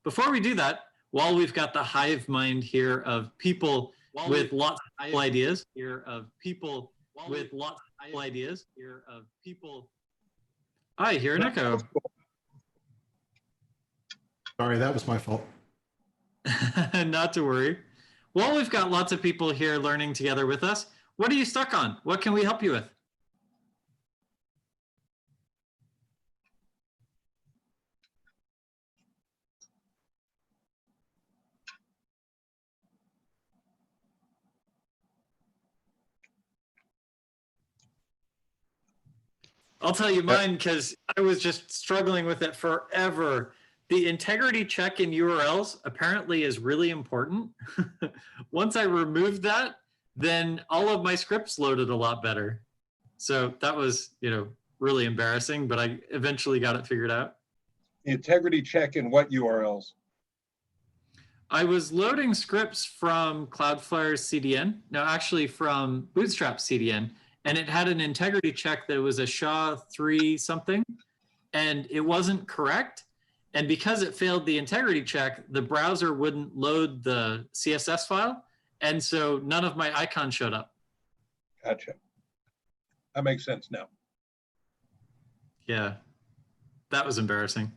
Before we do that, while we've got the hive mind here of people with lots of ideas, I hear an echo. Sorry, that was my fault. Not to worry. While we've got lots of people here learning together with us, what are you stuck on? What can we help you with? I'll tell you mine because I was just struggling with it forever. The integrity check in URLs apparently is really important. Once I removed that, then all of my scripts loaded a lot better. So that was, really embarrassing, but I eventually got it figured out. The integrity check in what URLs? I was loading scripts from Cloudflare's CDN, no, actually from Bootstrap CDN, and it had an integrity check that was a SHA-3 something, and it wasn't correct. And because it failed the integrity check, the browser wouldn't load the CSS file, and so none of my icons showed up. Gotcha. That makes sense now. Yeah, that was embarrassing.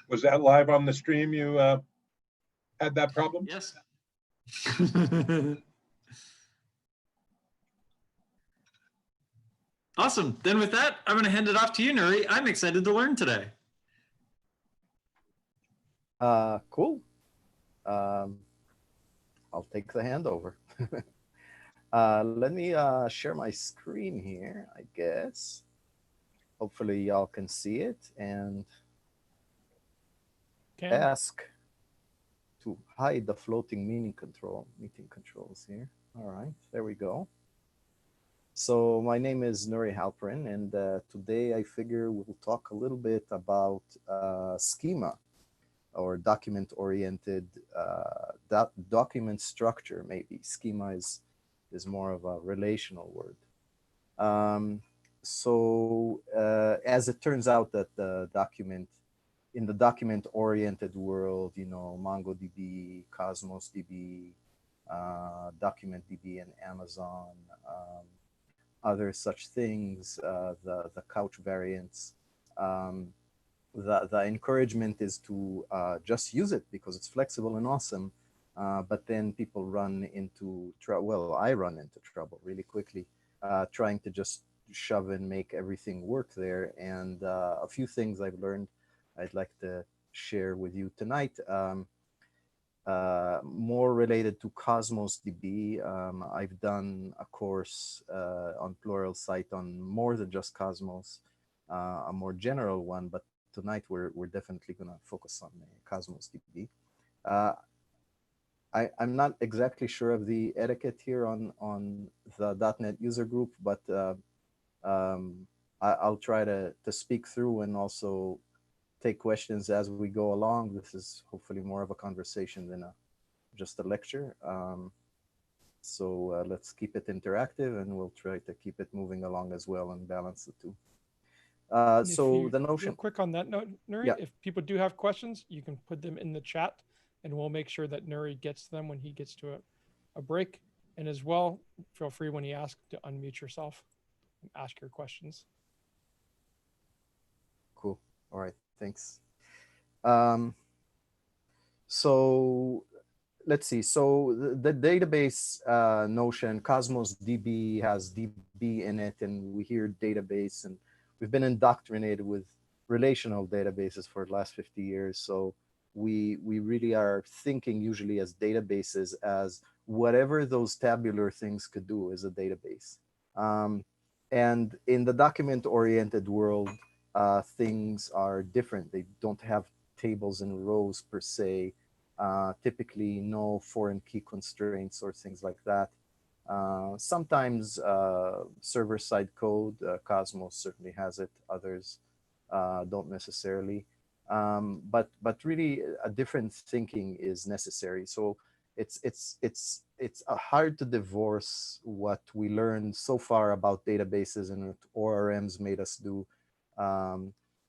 Was that live on the stream? You had that problem? Yes. Awesome. Then with that, I'm going to hand it off to you, Nuri. I'm excited to learn today. Cool. I'll take the handover. Let me share my screen here, I guess. Hopefully y'all can see it and ask to hide the floating meeting controls here. All right, there we go. So my name is Nuri Halperin, and today I figure we'll talk a little bit about schema, or document-oriented document structure. Maybe schema is more of a relational word. As it turns out that in the document-oriented world, MongoDB, Cosmos DB, DocumentDB, and Amazon, other such things, the couch variants. The encouragement is to just use it because it's flexible and awesome. But then people run into trouble. Well, I run into trouble really quickly, trying to just shove and make everything work there. And a few things I've learned I'd like to share with you tonight. More related to Cosmos DB. I've done a course on Pluralsight on more than just Cosmos, a more general one, but tonight we're definitely going to focus on Cosmos DB. I'm not exactly sure of the etiquette here on the .NET user group, but I'll try to speak through and also take questions as we go along. This is hopefully more of a conversation than just a lecture. So let's keep it interactive, and we'll try to keep it moving along as well and balance the two. So the notion. Real quick on that note, Nuri, yeah. If people do have questions, you can put them in the chat, and we'll make sure that Nuri gets to them when he gets to a break. And as well, feel free when he asks to unmute yourself and ask your questions. Cool. All right. Thanks. So let's see. So the database notion, Cosmos DB has DB in it, and we hear database, and we've been indoctrinated with relational databases for the last 50 years. So we really are thinking usually as databases as whatever those tabular things could do is a database. And in the document-oriented world, things are different. They don't have tables and rows per se. Typically no foreign key constraints or things like that. Sometimes server-side code, Cosmos certainly has it, others don't necessarily. But really a different thinking is necessary. So it's hard to divorce what we learned so far about databases and what ORMs made us do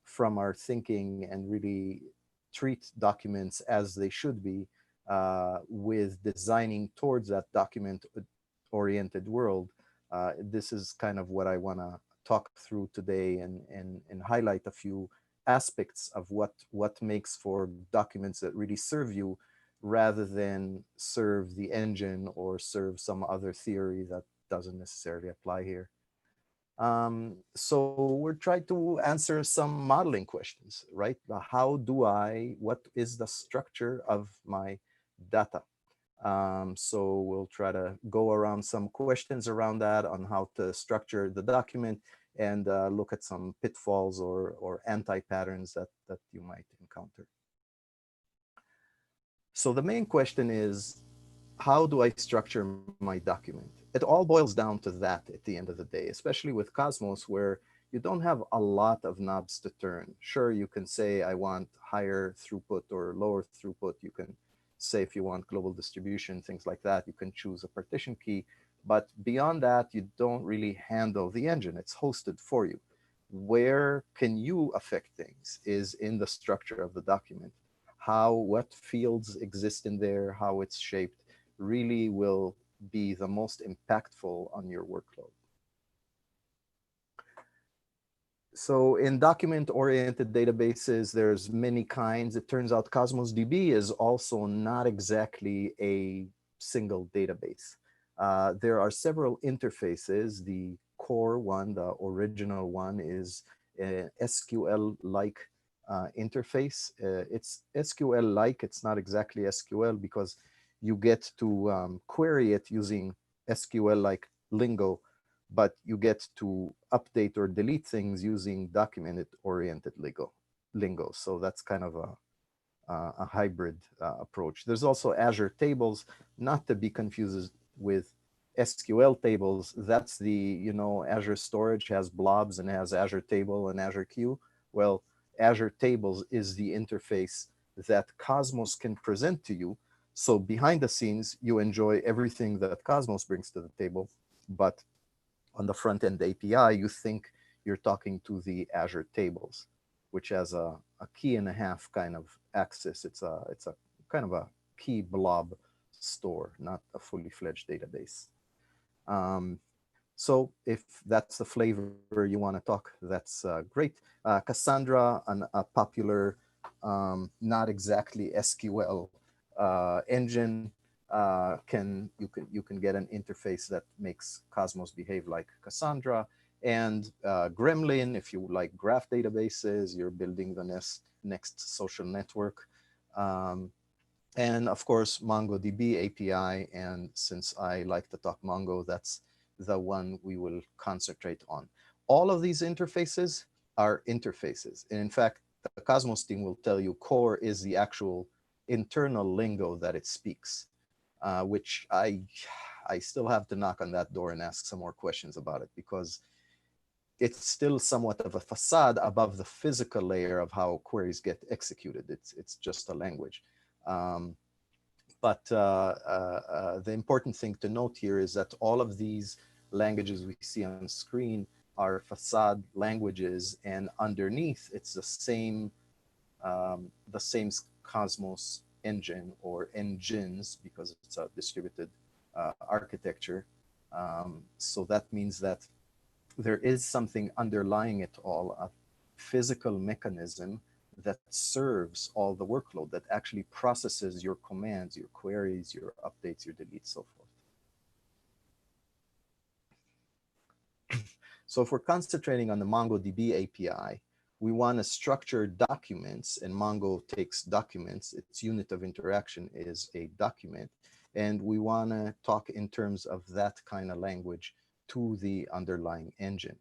from our thinking, and really treat documents as they should be with designing towards that document-oriented world. This is kind of what I want to talk through today and highlight a few aspects of what makes for documents that really serve you rather than serve the engine or serve some other theory that doesn't necessarily apply here. So we're trying to answer some modeling questions, right? What is the structure of my data? So we'll try to go around some questions around that on how to structure the document and look at some pitfalls or anti-patterns that you might encounter. So the main question is, how do I structure my document? It all boils down to that at the end of the day, especially with Cosmos, where you don't have a lot of knobs to turn. Sure, you can say, I want higher throughput or lower throughput. You can say if you want global distribution, things like that. You can choose a partition key. But beyond that, you don't really handle the engine. It's hosted for you. Where can you affect things is in the structure of the document. What fields exist in there, how it's shaped, really will be the most impactful on your workload. So in document-oriented databases, there's many kinds. It turns out Cosmos DB is also not exactly a single database. There are several interfaces. The core one, the original one, is an SQL-like interface. It's SQL-like, it's not exactly SQL because you get to query it using SQL-like lingo, but you get to update or delete things using document-oriented lingo. So that's kind of a hybrid approach. There's also Azure Tables, not to be confused with SQL tables. That's the, Azure Storage has blobs and has Azure Table and Azure Queue. Well, Azure Tables is the interface that Cosmos can present to you. So behind the scenes, you enjoy everything that Cosmos brings to the table, but on the front-end API, you think you're talking to the Azure Tables, which has a key and a half kind of access. It's a kind of a key blob store, not a fully fledged database. So if that's the flavor you want to talk, that's great. Cassandra, a popular, not exactly SQL engine, you can get an interface that makes Cosmos behave like Cassandra. And Gremlin, if you like graph databases, you're building the next social network. And of course, MongoDB API. And since I like to talk Mongo, that's the one we will concentrate on. All of these interfaces are interfaces. And in fact, the Cosmos team will tell you core is the actual internal lingo that it speaks, which I still have to knock on that door and ask some more questions about it, because it's still somewhat of a facade above the physical layer of how queries get executed. It's just a language. But the important thing to note here is that all of these languages we see on screen are facade languages, and underneath it's the same Cosmos engine or engines, because it's a distributed architecture. So that means that there is something underlying it all, a physical mechanism that serves all the workload, that actually processes your commands, your queries, your updates, your deletes, so forth. So if we're concentrating on the MongoDB API, we want to structure documents, and Mongo takes documents. Its unit of interaction is a document. And we want to talk in terms of that kind of language to the underlying engine.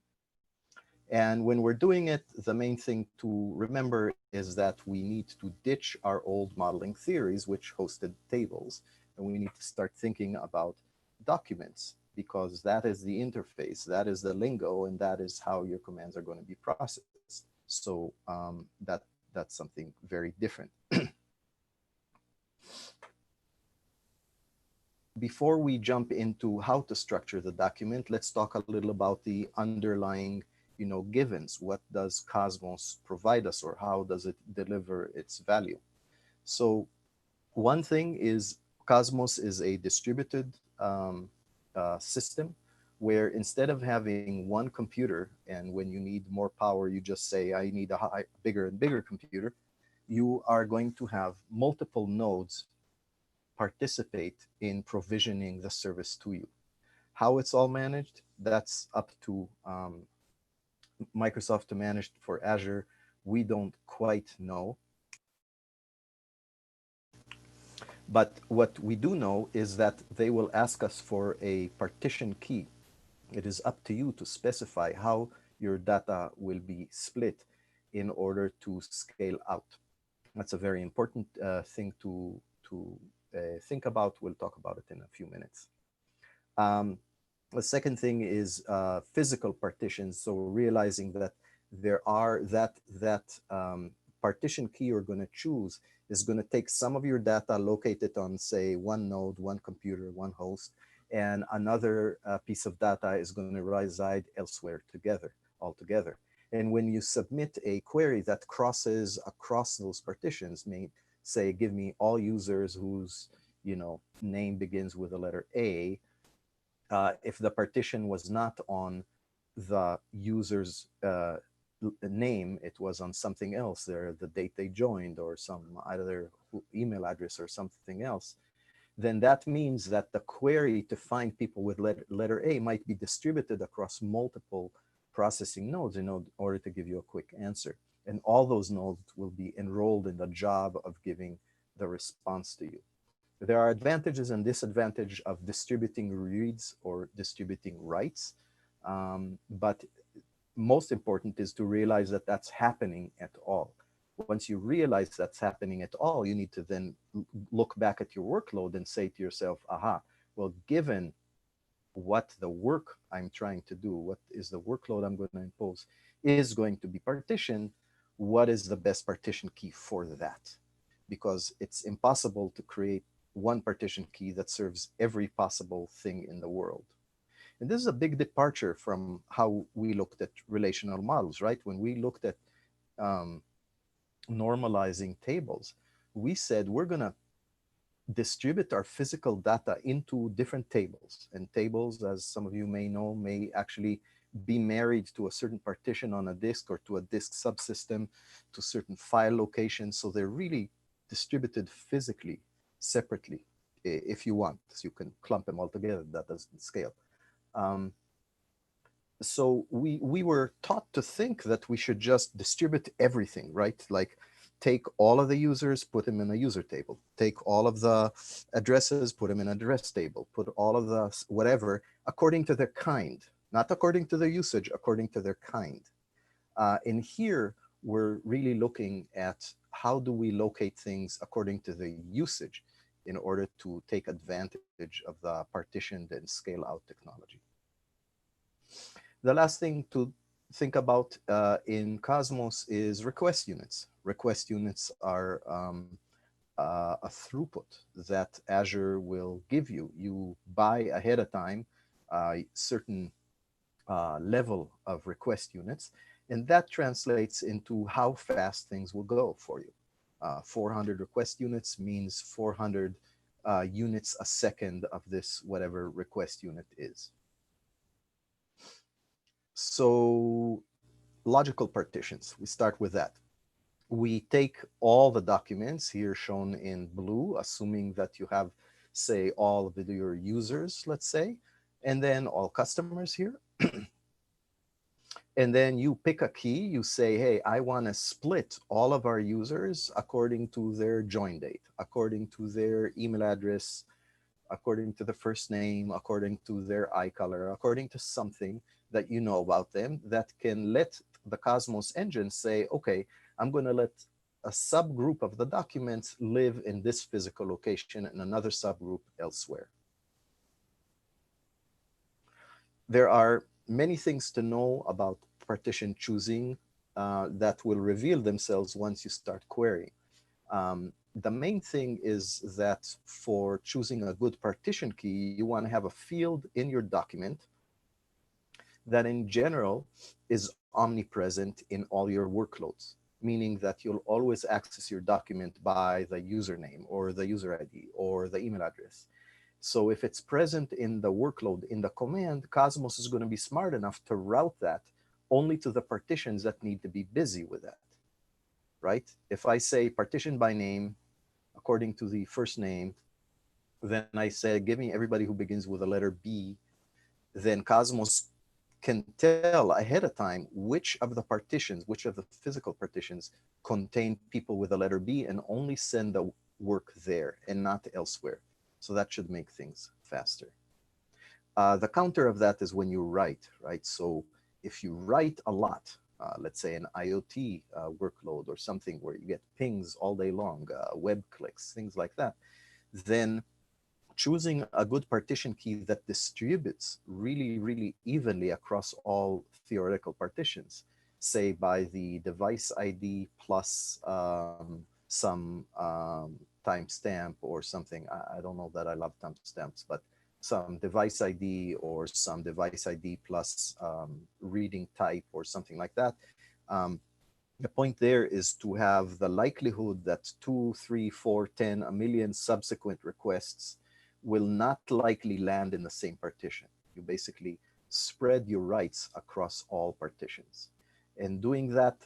And when we're doing it, the main thing to remember is that we need to ditch our old modeling theories, which hosted tables. And we need to start thinking about documents, because that is the interface, that is the lingo, and that is how your commands are going to be processed. So that's something very different. Before we jump into how to structure the document, let's talk a little about the underlying givens. What does Cosmos provide us, or how does it deliver its value? So one thing is Cosmos is a distributed system where instead of having one computer, and when you need more power, you just say, I need a bigger and bigger computer, you are going to have multiple nodes participate in provisioning the service to you. How it's all managed, that's up to Microsoft to manage. For Azure, we don't quite know. But what we do know is that they will ask us for a partition key. It is up to you to specify how your data will be split in order to scale out. That's a very important thing to think about. We'll talk about it in a few minutes. The second thing is physical partitions. So realizing that there are that partition key you're going to choose is going to take some of your data, locate it on, say, one node, one computer, one host, and another piece of data is going to reside elsewhere altogether. And when you submit a query that crosses across those partitions, may say, give me all users whose name begins with the letter A. If the partition was not on the user's name, it was on something else, the date they joined, or some either email address or something else, then that means that the query to find people with letter A might be distributed across multiple processing nodes in order to give you a quick answer. And all those nodes will be enrolled in the job of giving the response to you. There are advantages and disadvantages of distributing reads or distributing writes, but most important is to realize that that's happening at all. Once you realize that's happening at all, you need to then look back at your workload and say to yourself, aha, well, given what the work I'm trying to do, what is the workload I'm going to impose, is going to be partitioned, what is the best partition key for that? Because it's impossible to create one partition key that serves every possible thing in the world. And this is a big departure from how we looked at relational models, right? When we looked at normalizing tables, we said we're going to distribute our physical data into different tables. And tables, as some of you may know, may actually be married to a certain partition on a disk or to a disk subsystem, to certain file locations. So they're really distributed physically, separately, if you want. So you can clump them all together. That doesn't scale. So we were taught to think that we should just distribute everything, right? Like take all of the users, put them in a user table. Take all of the addresses, put them in an address table. Put all of the whatever according to their kind, not according to their usage, according to their kind. And here we're really looking at how do we locate things according to the usage in order to take advantage of the partitioned and scale out technology. The last thing to think about in Cosmos is request units. Request units are a throughput that Azure will give you. You buy ahead of time a certain level of request units, and that translates into how fast things will go for you. 400 request units means 400 units a second of this, whatever request unit is. So logical partitions, we start with that. We take all the documents here shown in blue, assuming that you have, say, all of your users, let's say, and then all customers here. And then you pick a key, you say, hey, I want to split all of our users according to their join date, according to their email address, according to the first name, according to their eye color, according to something that you know about them that can let the Cosmos engine say, okay, I'm going to let a subgroup of the documents live in this physical location and another subgroup elsewhere. There are many things to know about partition choosing that will reveal themselves once you start querying. The main thing is that for choosing a good partition key, you want to have a field in your document that in general is omnipresent in all your workloads, meaning that you'll always access your document by the username or the user ID or the email address. So if it's present in the workload in the command, Cosmos is going to be smart enough to route that only to the partitions that need to be busy with that, right? If I say partition by name, according to the first name, then I say, give me everybody who begins with the letter B, then Cosmos can tell ahead of time which of the partitions, which of the physical partitions contain people with the letter B, and only send the work there and not elsewhere. So that should make things faster. The counter of that is when you write, right? So if you write a lot, let's say an IoT workload or something where you get pings all day long, web clicks, things like that, then choosing a good partition key that distributes really, really evenly across all theoretical partitions, say by the device ID plus some timestamp or something. I don't know that I love timestamps, but some device ID or some device ID plus reading type or something like that. The point there is to have the likelihood that 2, 3, 4, 10, a million subsequent requests will not likely land in the same partition. You basically spread your writes across all partitions. And doing that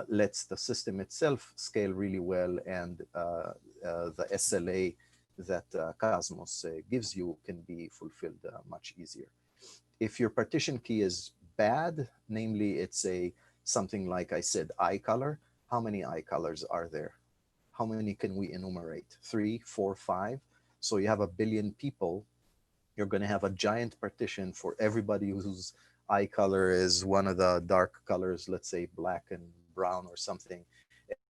lets the system itself scale really well, and the SLA that Cosmos gives you can be fulfilled much easier. If your partition key is bad, namely it's something like I said, eye color, how many eye colors are there? How many can we enumerate? 3, 4, 5? So you have 1 billion people, you're going to have a giant partition for everybody whose eye color is one of the dark colors, let's say black and brown or something,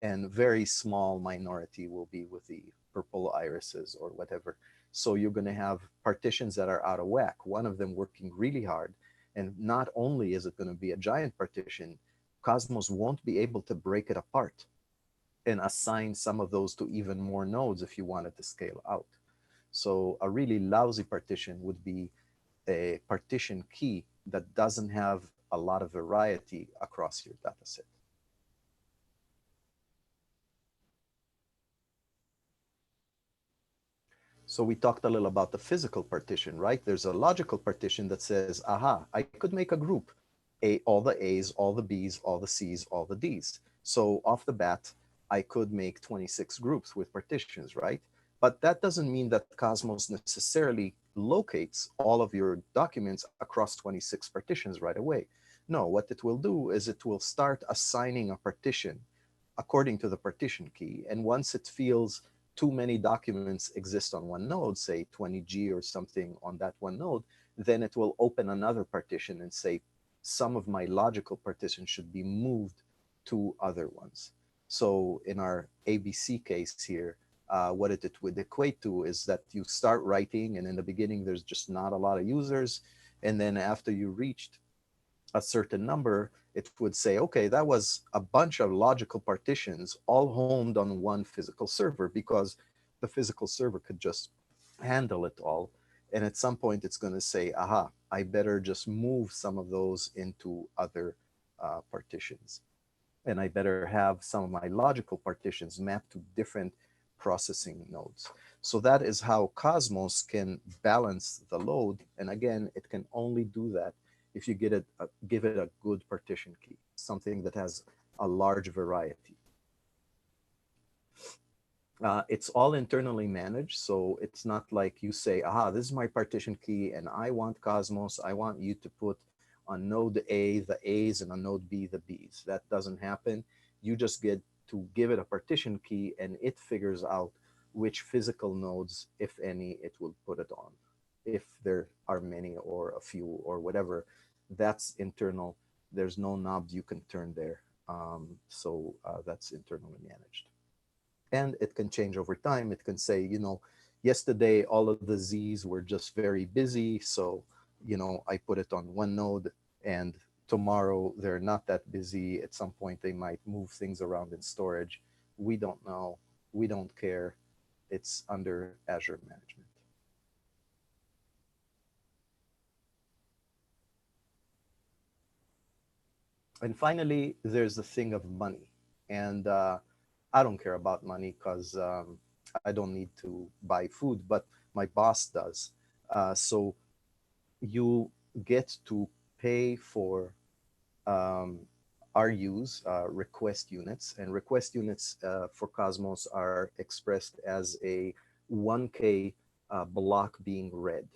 and very small minority will be with the purple irises or whatever. So you're going to have partitions that are out of whack, one of them working really hard. And not only is it going to be a giant partition, Cosmos won't be able to break it apart and assign some of those to even more nodes if you wanted to scale out. So a really lousy partition would be a partition key that doesn't have a lot of variety across your data set. So we talked a little about the physical partition, right? There's a logical partition that says, aha, I could make a group, all the A's, all the B's, all the C's, all the D's. So off the bat, I could make 26 groups with partitions, right? But that doesn't mean that Cosmos necessarily locates all of your documents across 26 partitions right away. No, what it will do is it will start assigning a partition according to the partition key. And once it feels too many documents exist on one node, say 20G or something on that one node, then it will open another partition and say, some of my logical partitions should be moved to other ones. So in our ABC case here, what it would equate to is that you start writing, and in the beginning, there's just not a lot of users. And then after you reached a certain number, it would say, okay, that was a bunch of logical partitions all homed on one physical server, because the physical server could just handle it all. And at some point, it's going to say, aha, I better just move some of those into other partitions. And I better have some of my logical partitions mapped to different processing nodes. So that is how Cosmos can balance the load. And again, it can only do that if you give it a good partition key, something that has a large variety. It's all internally managed, so it's not like you say, aha, this is my partition key, and I want Cosmos, I want you to put on node A the A's and on node B the B's. That doesn't happen. You just get to give it a partition key, and it figures out which physical nodes, if any, it will put it on. If there are many or a few or whatever, that's internal. There's no knobs you can turn there. So that's internally managed. And it can change over time. It can say, you know, yesterday all of the Z's were just very busy, so, you know, I put it on one node, and tomorrow they're not that busy. At some point they might move things around in storage. We don't know. We don't care. It's under Azure management. And finally, there's the thing of money. And I don't care about money because I don't need to buy food, but my boss does. So you get to pay for RUs, request units, and request units for Cosmos are expressed as a 1K block being read.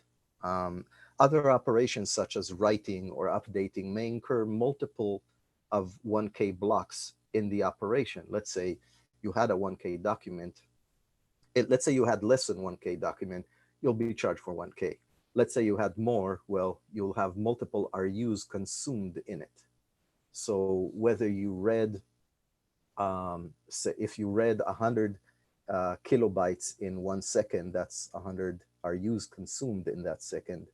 Other operations such as writing or updating may incur multiple of 1K blocks in the operation. Let's say you had a 1K document. Let's say you had less than 1K document, you'll be charged for 1K. Let's say you had more, well, you'll have multiple RUs consumed in it. So whether you read, say if you read 100 kilobytes in 1 second, that's 100 RUs consumed in that second.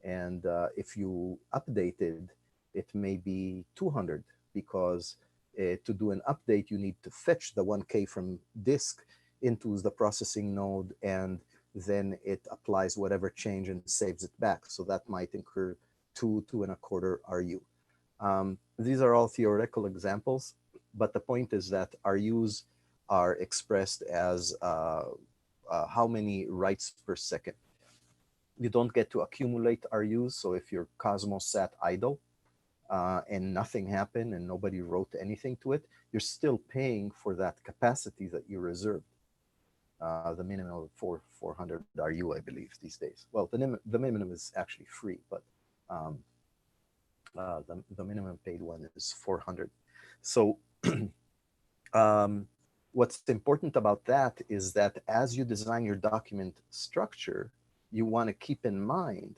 And if you updated, it may be 200 because to do an update, you need to fetch the 1K from disk into the processing node, and then it applies whatever change and saves it back. So that might incur 2.25 RU. These are all theoretical examples, but the point is that RUs are expressed as how many writes per second. You don't get to accumulate RUs, so if your Cosmos sat idle and nothing happened and nobody wrote anything to it, you're still paying for that capacity that you reserved. The minimum of 400 RU, I believe, these days. Well, the minimum is actually free, but the minimum paid one is 400. So what's important about that is that as you design your document structure, you want to keep in mind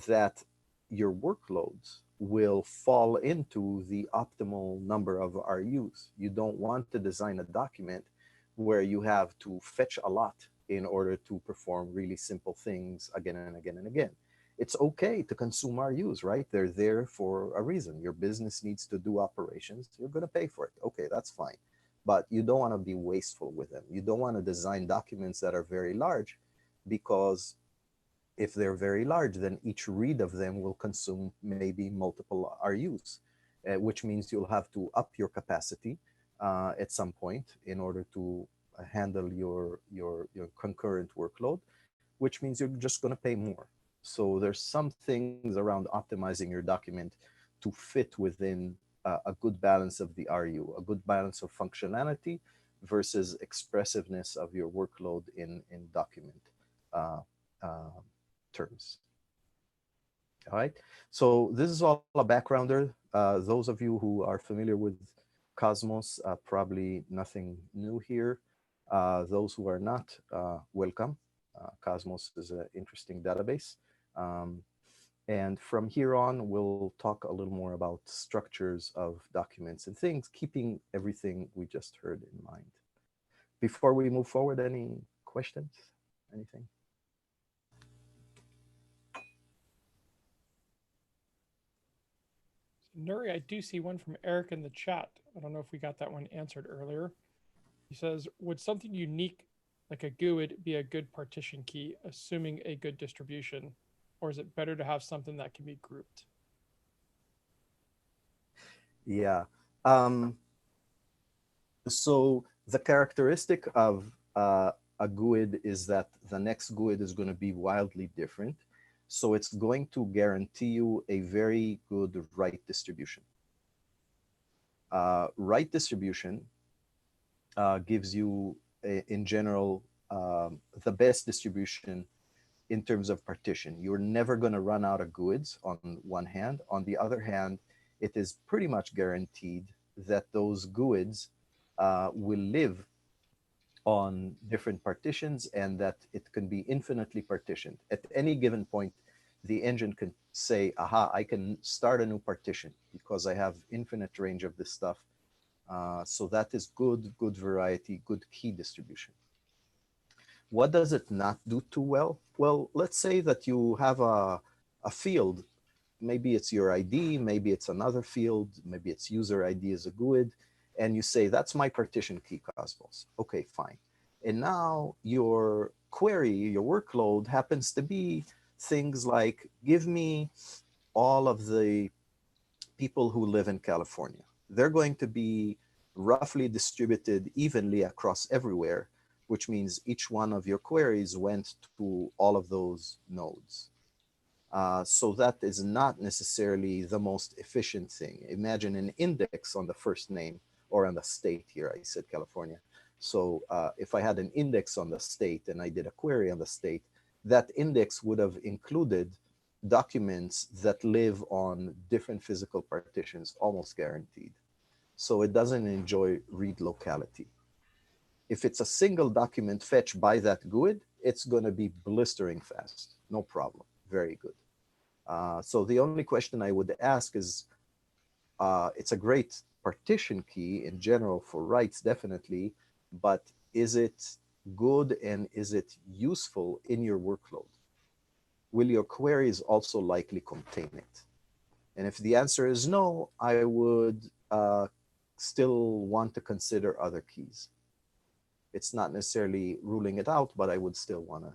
that your workloads will fall into the optimal number of RUs. You don't want to design a document where you have to fetch a lot in order to perform really simple things again and again and again. It's okay to consume RUs, right? They're there for a reason. Your business needs to do operations. You're going to pay for it. Okay, that's fine. But you don't want to be wasteful with them. You don't want to design documents that are very large, because if they're very large, then each read of them will consume maybe multiple RUs, which means you'll have to up your capacity at some point in order to handle your concurrent workload, which means you're just going to pay more. So there's some things around optimizing your document to fit within a good balance of the RU, a good balance of functionality versus expressiveness of your workload in document terms. All right, so this is all a backgrounder. Those of you who are familiar with Cosmos, probably nothing new here. Those who are not, welcome. Cosmos is an interesting database. And from here on, we'll talk a little more about structures of documents and things, keeping everything we just heard in mind. Before we move forward, any questions? Anything? Nuri, I do see one from Eric in the chat. I don't know if we got that one answered earlier. He says, would something unique like a GUID be a good partition key, assuming a good distribution? Or is it better to have something that can be grouped? Yeah. So the characteristic of a GUID is that the next GUID is going to be wildly different. So it's going to guarantee you a very good write distribution. Write distribution gives you, in general, the best distribution in terms of partition. You're never going to run out of GUIDs on one hand. On the other hand, it is pretty much guaranteed that those GUIDs will live on different partitions, and that it can be infinitely partitioned. At any given point, the engine can say, aha, I can start a new partition because I have infinite range of this stuff. So that is good variety, good key distribution. What does it not do too well? Well, let's say that you have a field. Maybe it's your ID, maybe it's another field, maybe it's user ID as a GUID, and you say, that's my partition key, Cosmos. Okay, fine. And now your query, your workload happens to be things like, give me all of the people who live in California. They're going to be roughly distributed evenly across everywhere, which means each one of your queries went to all of those nodes. So that is not necessarily the most efficient thing. Imagine an index on the first name, or on the state here, I said California. So if I had an index on the state and I did a query on the state, that index would have included documents that live on different physical partitions, almost guaranteed. So it doesn't enjoy read locality. If it's a single document fetched by that GUID, it's going to be blistering fast. No problem. Very good. So the only question I would ask is, it's a great partition key in general for writes, definitely, but is it good and is it useful in your workload? Will your queries also likely contain it? And if the answer is no, I would still want to consider other keys. It's not necessarily ruling it out, but I would still want to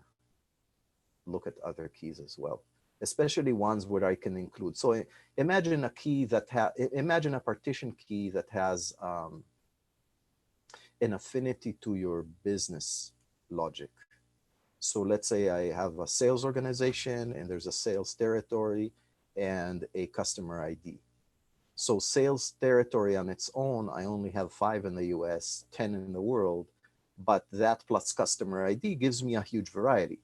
look at other keys as well, especially ones where I can include. So imagine a key that imagine a partition key that has an affinity to your business logic. So let's say I have a sales organization and there's a sales territory and a customer ID. So sales territory on its own, I only have 5 in the US, 10 in the world, but that plus customer ID gives me a huge variety.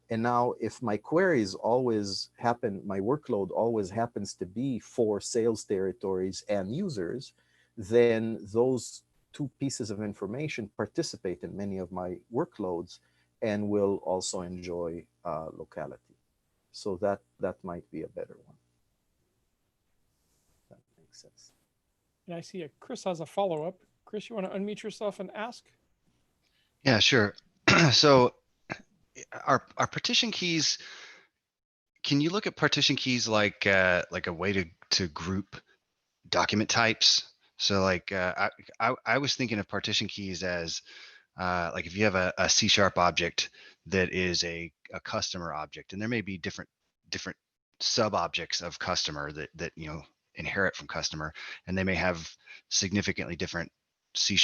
And now if my queries always happen, my workload always happens to be for sales territories and users, then those 2 pieces of information participate in many of my workloads and will also enjoy locality. So that might be a better one. That makes sense. And I see Chris has a follow-up. Chris, you want to unmute yourself and ask? Yeah, sure. So our partition keys, can you look at partition keys like a way to group document types? So like I was thinking of partition keys as like if you have a C# object that is a customer object, and there may be different sub objects of customer that you know inherit from customer, and they may have significantly different C#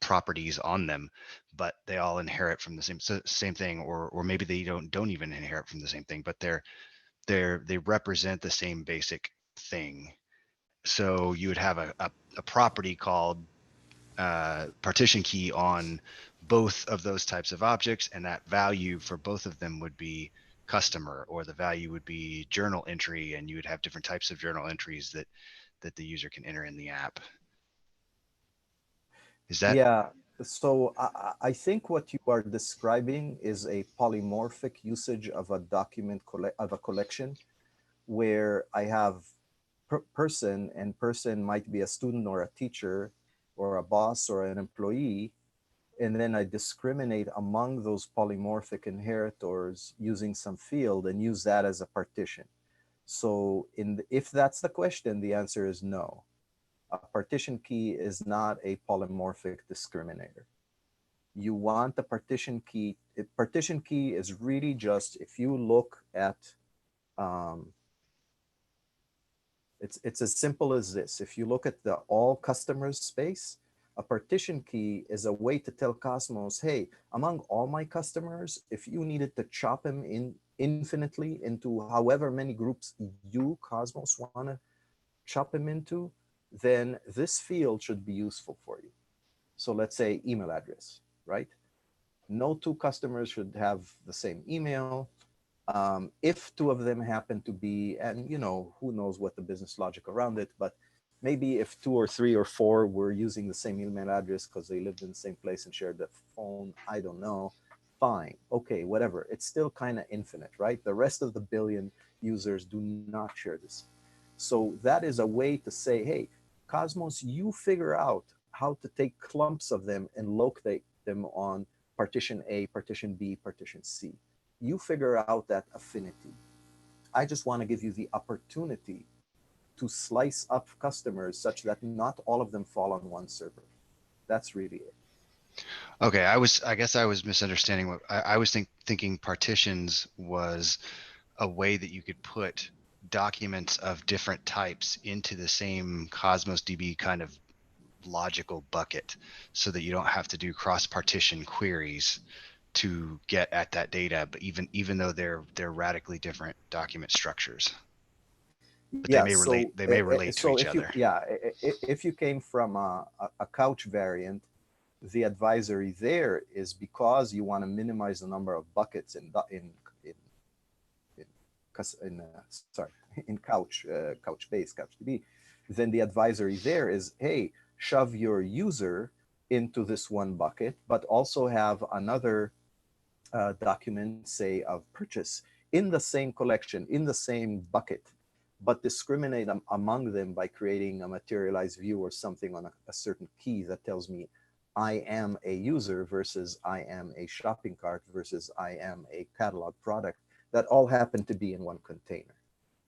properties on them, but they all inherit from the same thing, or maybe they don't even inherit from the same thing, but they represent the same basic thing. So you would have a property called partition key on both of those types of objects, and that value for both of them would be customer, or the value would be journal entry, and you would have different types of journal entries that the user can enter in the app. Is that? Yeah, so I think what you are describing is a polymorphic usage of a document of a collection, where I have person, and person might be a student or a teacher or a boss or an employee, and then I discriminate among those polymorphic inheritors using some field and use that as a partition. So if that's the question, the answer is no. A partition key is not a polymorphic discriminator. You want the partition key. Partition key is really just, if you look at, it's as simple as this. If you look at the all customers space, a partition key is a way to tell Cosmos, hey, among all my customers, if you needed to chop them in infinitely into however many groups you, Cosmos, want to chop them into, then this field should be useful for you. So let's say email address, right? No 2 customers should have the same email. If 2 of them happen to be, and you know, who knows what the business logic around it, but maybe if 2 or 3 or 4 were using the same email address because they lived in the same place and shared the phone, I don't know, fine, okay, whatever. It's still kind of infinite, right? The rest of the billion users do not share this. So that is a way to say, hey, Cosmos, you figure out how to take clumps of them and locate them on partition A, partition B, partition C. You figure out that affinity. I just want to give you the opportunity to slice up customers such that not all of them fall on one server. That's really it. Okay, I guess I was misunderstanding what I was thinking partitions was a way that you could put documents of different types into the same Cosmos DB kind of logical bucket so that you don't have to do cross-partition queries to get at that data, but even though they're radically different document structures. But Yeah, they may relate to so each if you, other. yeah, if you came from a couch variant, the advisory there is because you want to minimize the number of buckets in Couchbase, CouchDB, then the advisory there is, hey, shove your user into this one bucket, but also have another document, say, of purchase in the same collection, in the same bucket, but discriminate among them by creating a materialized view or something on a certain key that tells me I am a user versus I am a shopping cart versus I am a catalog product, that all happen to be in one container.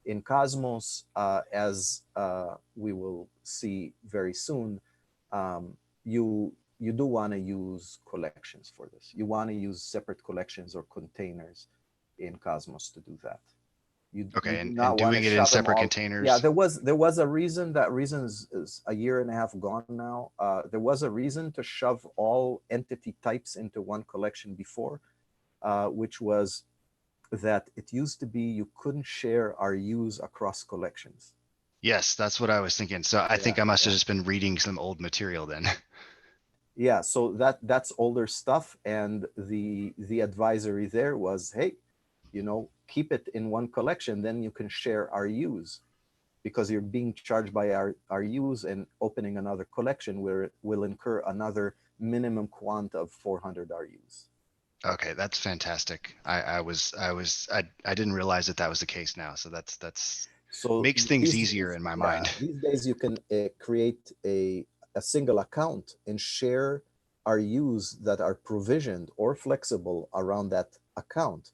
In Cosmos, as we will see very soon, you do want to use collections for this. You want to use separate collections or containers in Cosmos to do that. You Okay, do and not want doing to it in shove them separate all. containers. Yeah, there was a reason. That reason is a year and a half gone now. There was a reason to shove all entity types into one collection before, which was that it used to be you couldn't share RUs across collections. Yes, that's what I was thinking. So I think I must have just been reading some old material then. Yeah, so that's older stuff, and the advisory there was, hey, you know, keep it in one collection, then you can share RUs, because you're being charged by RUs, and opening another collection where it will incur another minimum quant of 400 RUs. Okay, that's fantastic. I didn't realize that was the case now. So that's So makes things these easier days, in my yeah, mind. these days you can create a single account and share RUs that are provisioned or flexible around that account.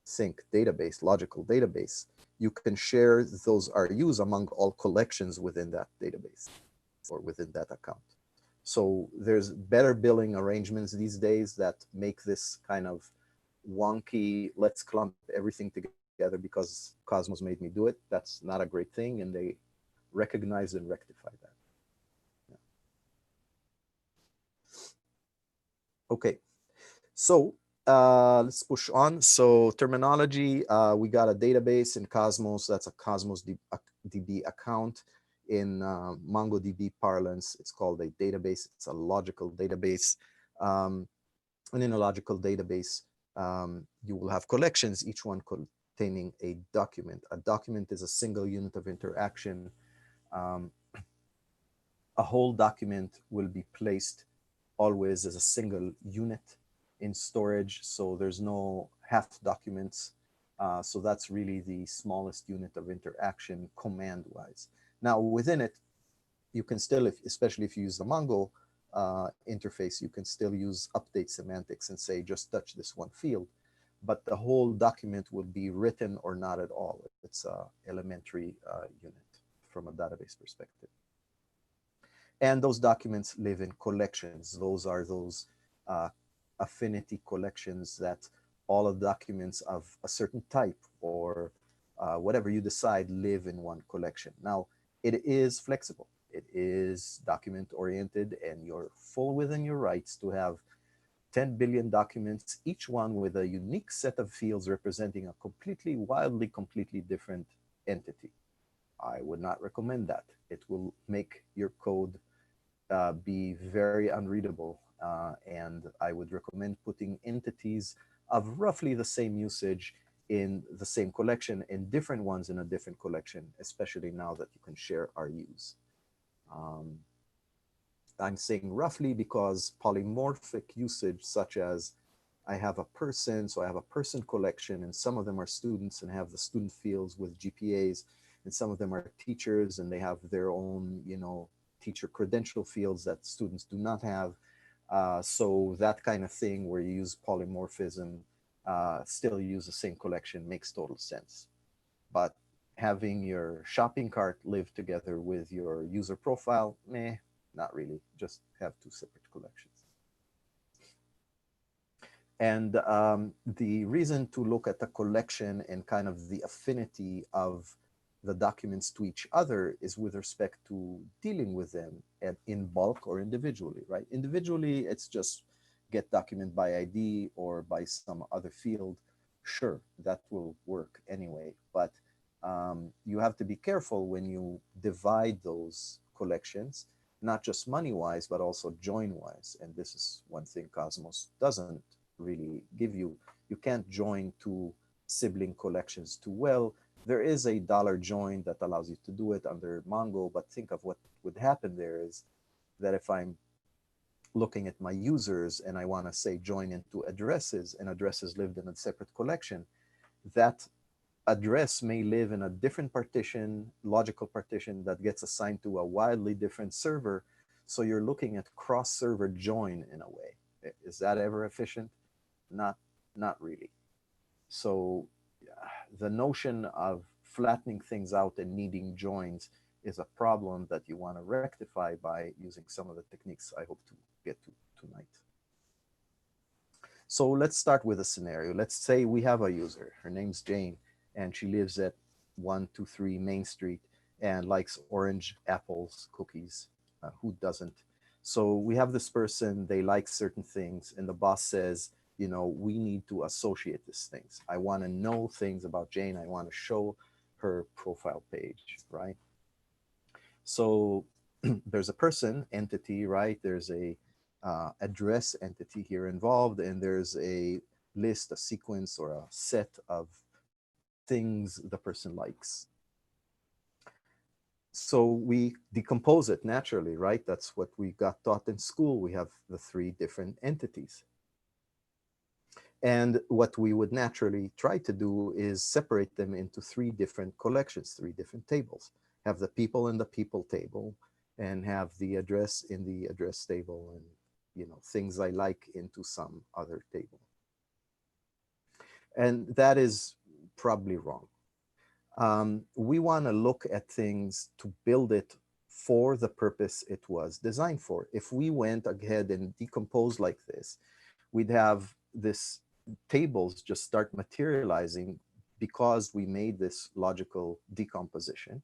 Think database, logical database. You can share those RUs among all collections within that database or within that account. So there's better billing arrangements these days that make this kind of wonky, let's clump everything together because Cosmos made me do it. That's not a great thing, and they recognize and rectify that. Yeah. Okay, so let's push on. So terminology, we got a database in Cosmos. That's a Cosmos DB account. In MongoDB parlance, it's called a database. It's a logical database. And in a logical database, you will have collections, each one containing a document. A document is a single unit of interaction. A whole document will be placed always as a single unit in storage, so there's no half documents. So that's really the smallest unit of interaction command-wise. Now within it, you can still, especially if you use the Mongo interface, you can still use update semantics and say, just touch this one field, but the whole document would be written or not at all. It's an elementary unit from a database perspective. And those documents live in collections. Those are those affinity collections that all of the documents of a certain type or whatever you decide live in one collection. Now, it is flexible. It is document oriented, and you're full within your rights to have 10 billion documents, each one with a unique set of fields representing a wildly, completely different entity. I would not recommend that. It will make your code be very unreadable. And I would recommend putting entities of roughly the same usage in the same collection and different ones in a different collection, especially now that you can share RUs. I'm saying roughly because polymorphic usage, such as I have a person, so I have a person collection, and some of them are students and have the student fields with GPAs, and some of them are teachers and they have their own, you know, teacher credential fields that students do not have. So that kind of thing where you use polymorphism, still use the same collection makes total sense. But having your shopping cart live together with your user profile, meh, not really. Just have two separate collections. And the reason to look at the collection and kind of the affinity of the documents to each other is with respect to dealing with them in bulk or individually, right? Individually, it's just get document by ID or by some other field. Sure, that will work anyway, but you have to be careful when you divide those collections, not just money-wise, but also join-wise. And this is one thing Cosmos doesn't really give you. You can't join two sibling collections too well. There is a dollar join that allows you to do it under Mongo, but think of what would happen there is that if I'm looking at my users and I want to say join into addresses, and addresses lived in a separate collection, that address may live in a different partition, logical partition that gets assigned to a wildly different server. So you're looking at cross-server join in a way. Is that ever efficient? Not really. So the notion of flattening things out and needing joins is a problem that you want to rectify by using some of the techniques I hope to get to tonight. So let's start with a scenario. Let's say we have a user. Her name's Jane, and she lives at 123 Main Street and likes orange apples, cookies. Who doesn't? So we have this person, they like certain things, and the boss says, you know, we need to associate these things. I want to know things about Jane. I want to show her profile page, right? So there's a person entity, right? There's a address entity here involved, and there's a list, a sequence, or a set of things the person likes. So we decompose it naturally, right? That's what we got taught in school. We have the three different entities. And what we would naturally try to do is separate them into three different collections, three different tables. Have the people in the people table, and have the address in the address table, and, you know, things I like into some other table. And that is probably wrong. We want to look at things to build it for the purpose it was designed for. If we went ahead and decomposed like this, we'd have this tables just start materializing because we made this logical decomposition.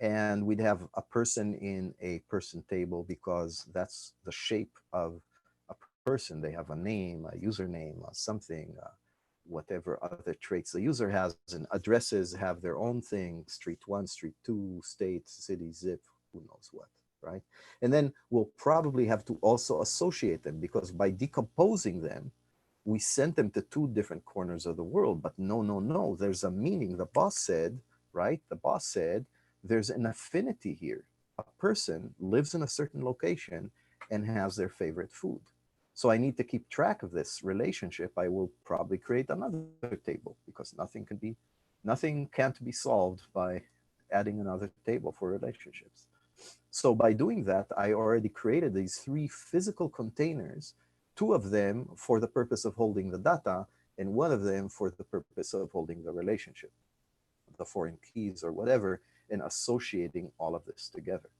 And we'd have a person in a person table because that's the shape of a person. They have a name, a username, or something, whatever other traits the user has. And addresses have their own thing, street 1, street 2, state, city, zip, who knows what, right? And then we'll probably have to also associate them, because by decomposing them, we sent them to two different corners of the world. But no, there's a meaning. The boss said, right? The boss said, there's an affinity here. A person lives in a certain location and has their favorite food. So I need to keep track of this relationship. I will probably create another table, because nothing can't be solved by adding another table for relationships. So by doing that, I already created these three physical containers, two of them for the purpose of holding the data, and one of them for the purpose of holding the relationship, the foreign keys or whatever, and associating all of this together.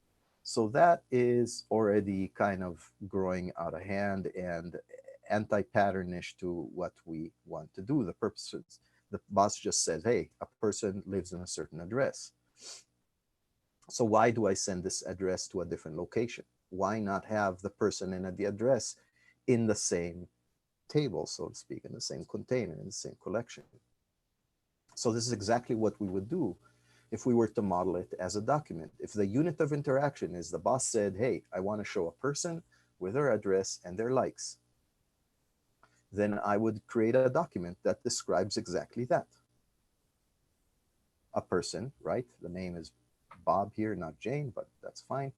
So that is already kind of growing out of hand and anti-patternish to what we want to do. The purposes, the boss just said, hey, a person lives in a certain address. So why do I send this address to a different location? Why not have the person and the address in the same table, so to speak, in the same container, in the same collection? So this is exactly what we would do if we were to model it as a document. If the unit of interaction is the boss said, hey, I want to show a person with their address and their likes, then I would create a document that describes exactly that. A person, right? The name is Bob here, not Jane, but that's fine.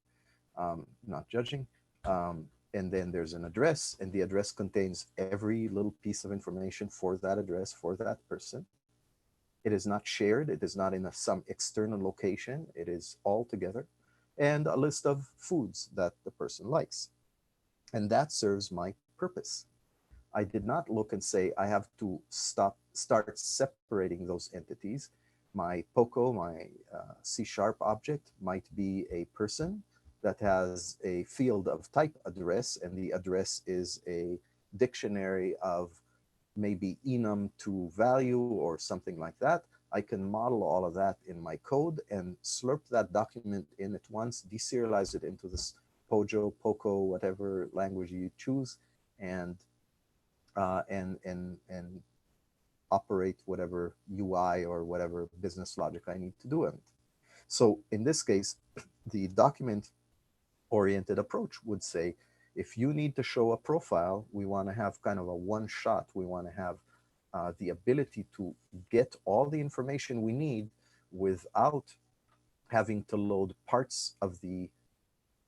Not judging. And then there's an address, and the address contains every little piece of information for that address, for that person. It is not shared. It is not in some external location. It is all together. And a list of foods that the person likes. And that serves my purpose. I did not look and say, I have to start separating those entities. My POCO, my C# object might be a person that has a field of type address, and the address is a dictionary of maybe enum to value or something like that. I can model all of that in my code and slurp that document in at once, deserialize it into this Poco, whatever language you choose, and operate whatever UI or whatever business logic I need to do it. So in this case, the document-oriented approach would say, if you need to show a profile, we want to have kind of a one-shot. We want to have the ability to get all the information we need without having to load parts of the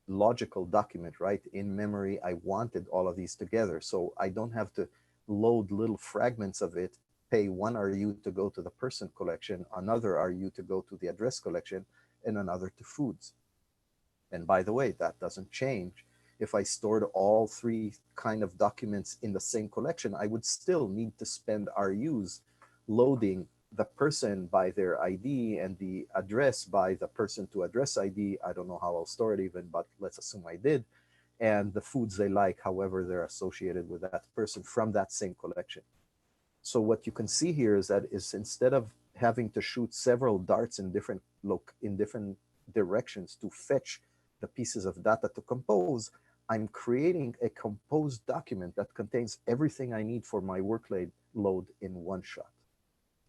logical document, right? In memory, I wanted all of these together. So I don't have to load little fragments of it, pay one RU to go to the person collection, another RU to go to the address collection, and another to foods. And by the way, that doesn't change. If I stored all three kind of documents in the same collection, I would still need to spend RUs loading the person by their ID and the address by the person to address ID. I don't know how I'll store it even, but let's assume I did. And the foods they like, however they're associated with that person from that same collection. So what you can see here is that instead of having to shoot several darts in different directions to fetch the pieces of data to compose, I'm creating a composed document that contains everything I need for my workload in one shot.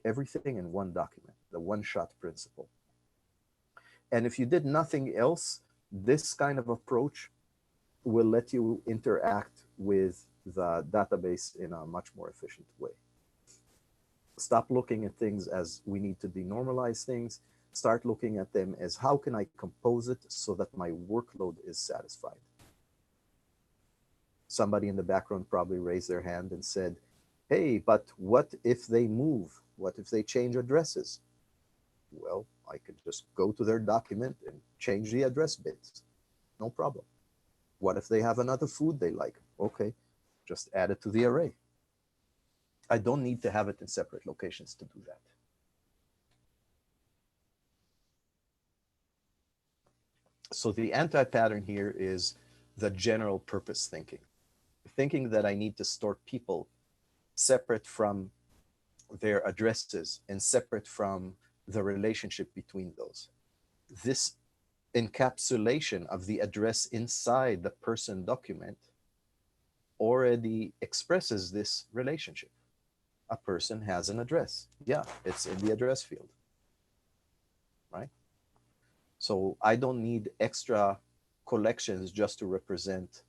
Everything in one document, the one-shot principle. And if you did nothing else, this kind of approach will let you interact with the database in a much more efficient way. Stop looking at things as we need to denormalize things. Start looking at them as how can I compose it so that my workload is satisfied. Somebody in the background probably raised their hand and said, hey, but what if they move? What if they change addresses? Well, I could just go to their document and change the address bits. No problem. What if they have another food they like? Okay, just add it to the array. I don't need to have it in separate locations to do that. So the anti-pattern here is the general purpose thinking. Thinking that I need to store people separate from their addresses and separate from the relationship between those. This encapsulation of the address inside the person document already expresses this relationship. A person has an address. Yeah, it's in the address field, right? So I don't need extra collections just to represent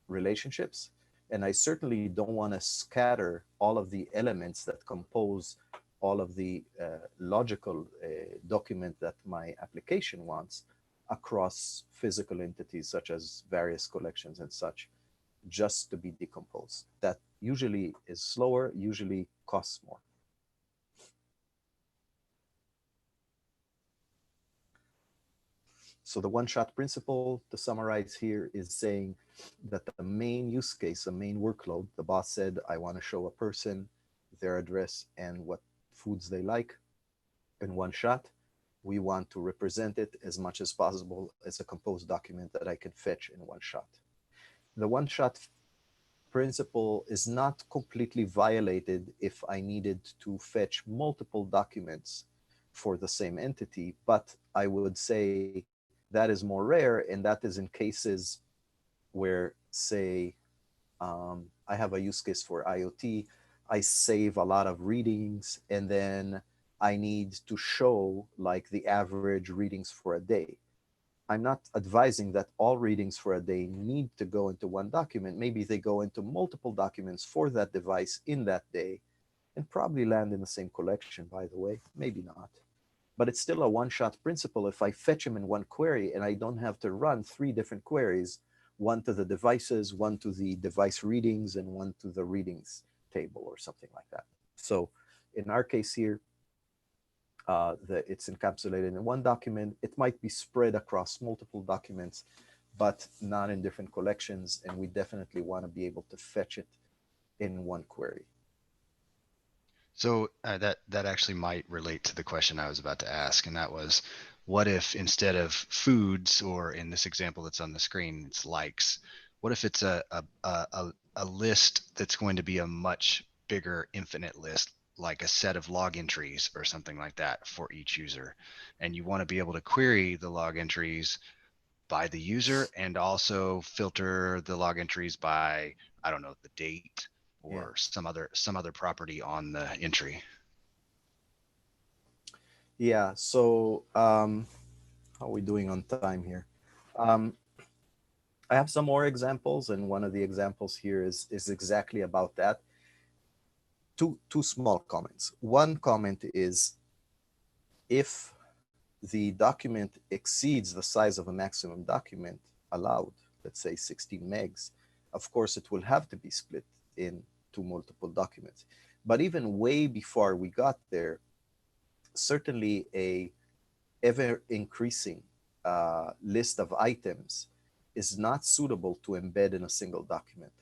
relationships. And I certainly don't want to scatter all of the elements that compose all of the logical document that my application wants across physical entities such as various collections and such, just to be decomposed. That usually is slower, usually costs more. So the one-shot principle, to summarize here, is saying that the main use case, the main workload, the boss said, I want to show a person their address and what foods they like in one shot. We want to represent it as much as possible as a composed document that I can fetch in one shot. The one-shot principle is not completely violated if I needed to fetch multiple documents for the same entity, but I would say that is more rare, and that is in cases where, say, I have a use case for IoT, I save a lot of readings, and then I need to show like the average readings for a day. I'm not advising that all readings for a day need to go into one document. Maybe they go into multiple documents for that device in that day, and probably land in the same collection, by the way, maybe not. But it's still a one-shot principle. If I fetch them in one query and I don't have to run 3 different queries, one to the devices, one to the device readings, and one to the readings table or something like that. So in our case here, it's encapsulated in one document. It might be spread across multiple documents, but not in different collections. And we definitely want to be able to fetch it in one query. So that actually might relate to the question I was about to ask, and that was, what if instead of foods, or in this example that's on the screen, it's likes, what if it's a list that's going to be a much bigger infinite list, like a set of log entries or something like that for each user. And you want to be able to query the log entries by the user and also filter the log entries by, I don't know, the date or some other property on the entry. Yeah. So how are we doing on time here? I have some more examples, and one of the examples here is exactly about that. Two small comments. One comment is, if the document exceeds the size of a maximum document allowed, let's say 16 megs, of course it will have to be split into multiple documents. But even way before we got there, certainly a ever increasing list of items is not suitable to embed in a single document.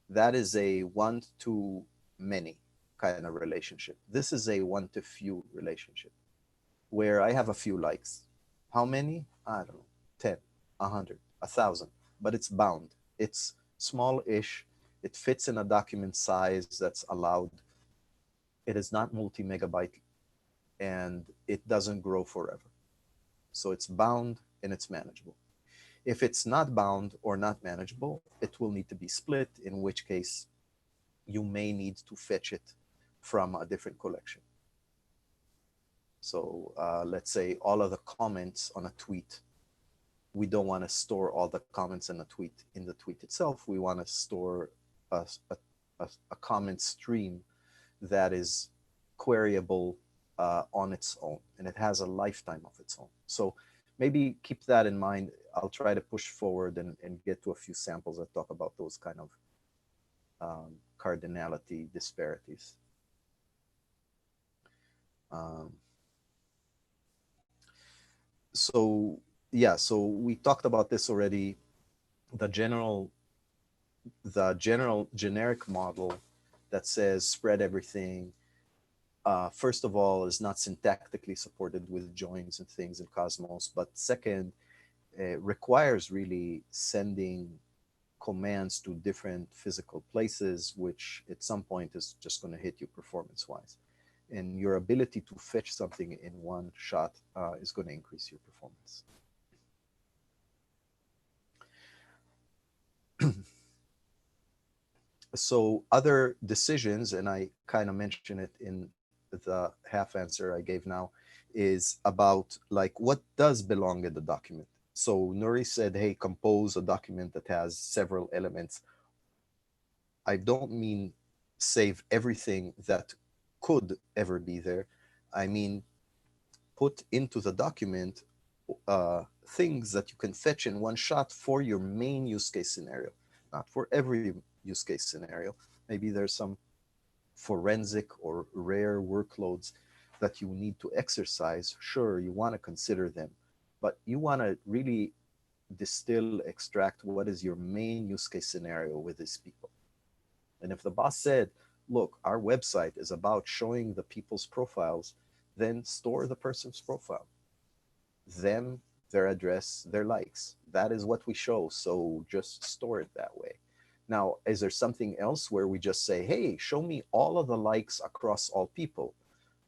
That is a one to many kind of relationship. This is a one to few relationship, where I have a few likes. How many? I don't know, 10, 100, 1,000, but it's bound. It's small-ish. It fits in a document size that's allowed. It is not multi-megabyte, and it doesn't grow forever. So it's bound and it's manageable. If it's not bound or not manageable, it will need to be split, in which case you may need to fetch it from a different collection. So let's say all of the comments on a tweet, we don't want to store all the comments in the tweet itself. We want to store a comment stream that is queryable on its own, and it has a lifetime of its own. So maybe keep that in mind. I'll try to push forward and get to a few samples that talk about those kind of cardinality disparities. So yeah, so we talked about this already. The generic model that says spread everything, first of all, is not syntactically supported with joins and things in Cosmos, but second, requires really sending commands to different physical places, which at some point is just going to hit you performance-wise. And your ability to fetch something in one shot is going to increase your performance. So other decisions, and I kind of mentioned it in the half answer I gave now, is about like what does belong in the document. So Nuri said, hey, compose a document that has several elements. I don't mean save everything that could ever be there. I mean, put into the document things that you can fetch in one shot for your main use case scenario, not for every use case scenario. Maybe there's some forensic or rare workloads that you need to exercise. Sure, you want to consider them, but you want to really distill, extract what is your main use case scenario with these people. And if the boss said, look, our website is about showing the people's profiles, then store the person's profile, them, their address, their likes. That is what we show, so just store it that way. Now, is there something else where we just say, hey, show me all of the likes across all people?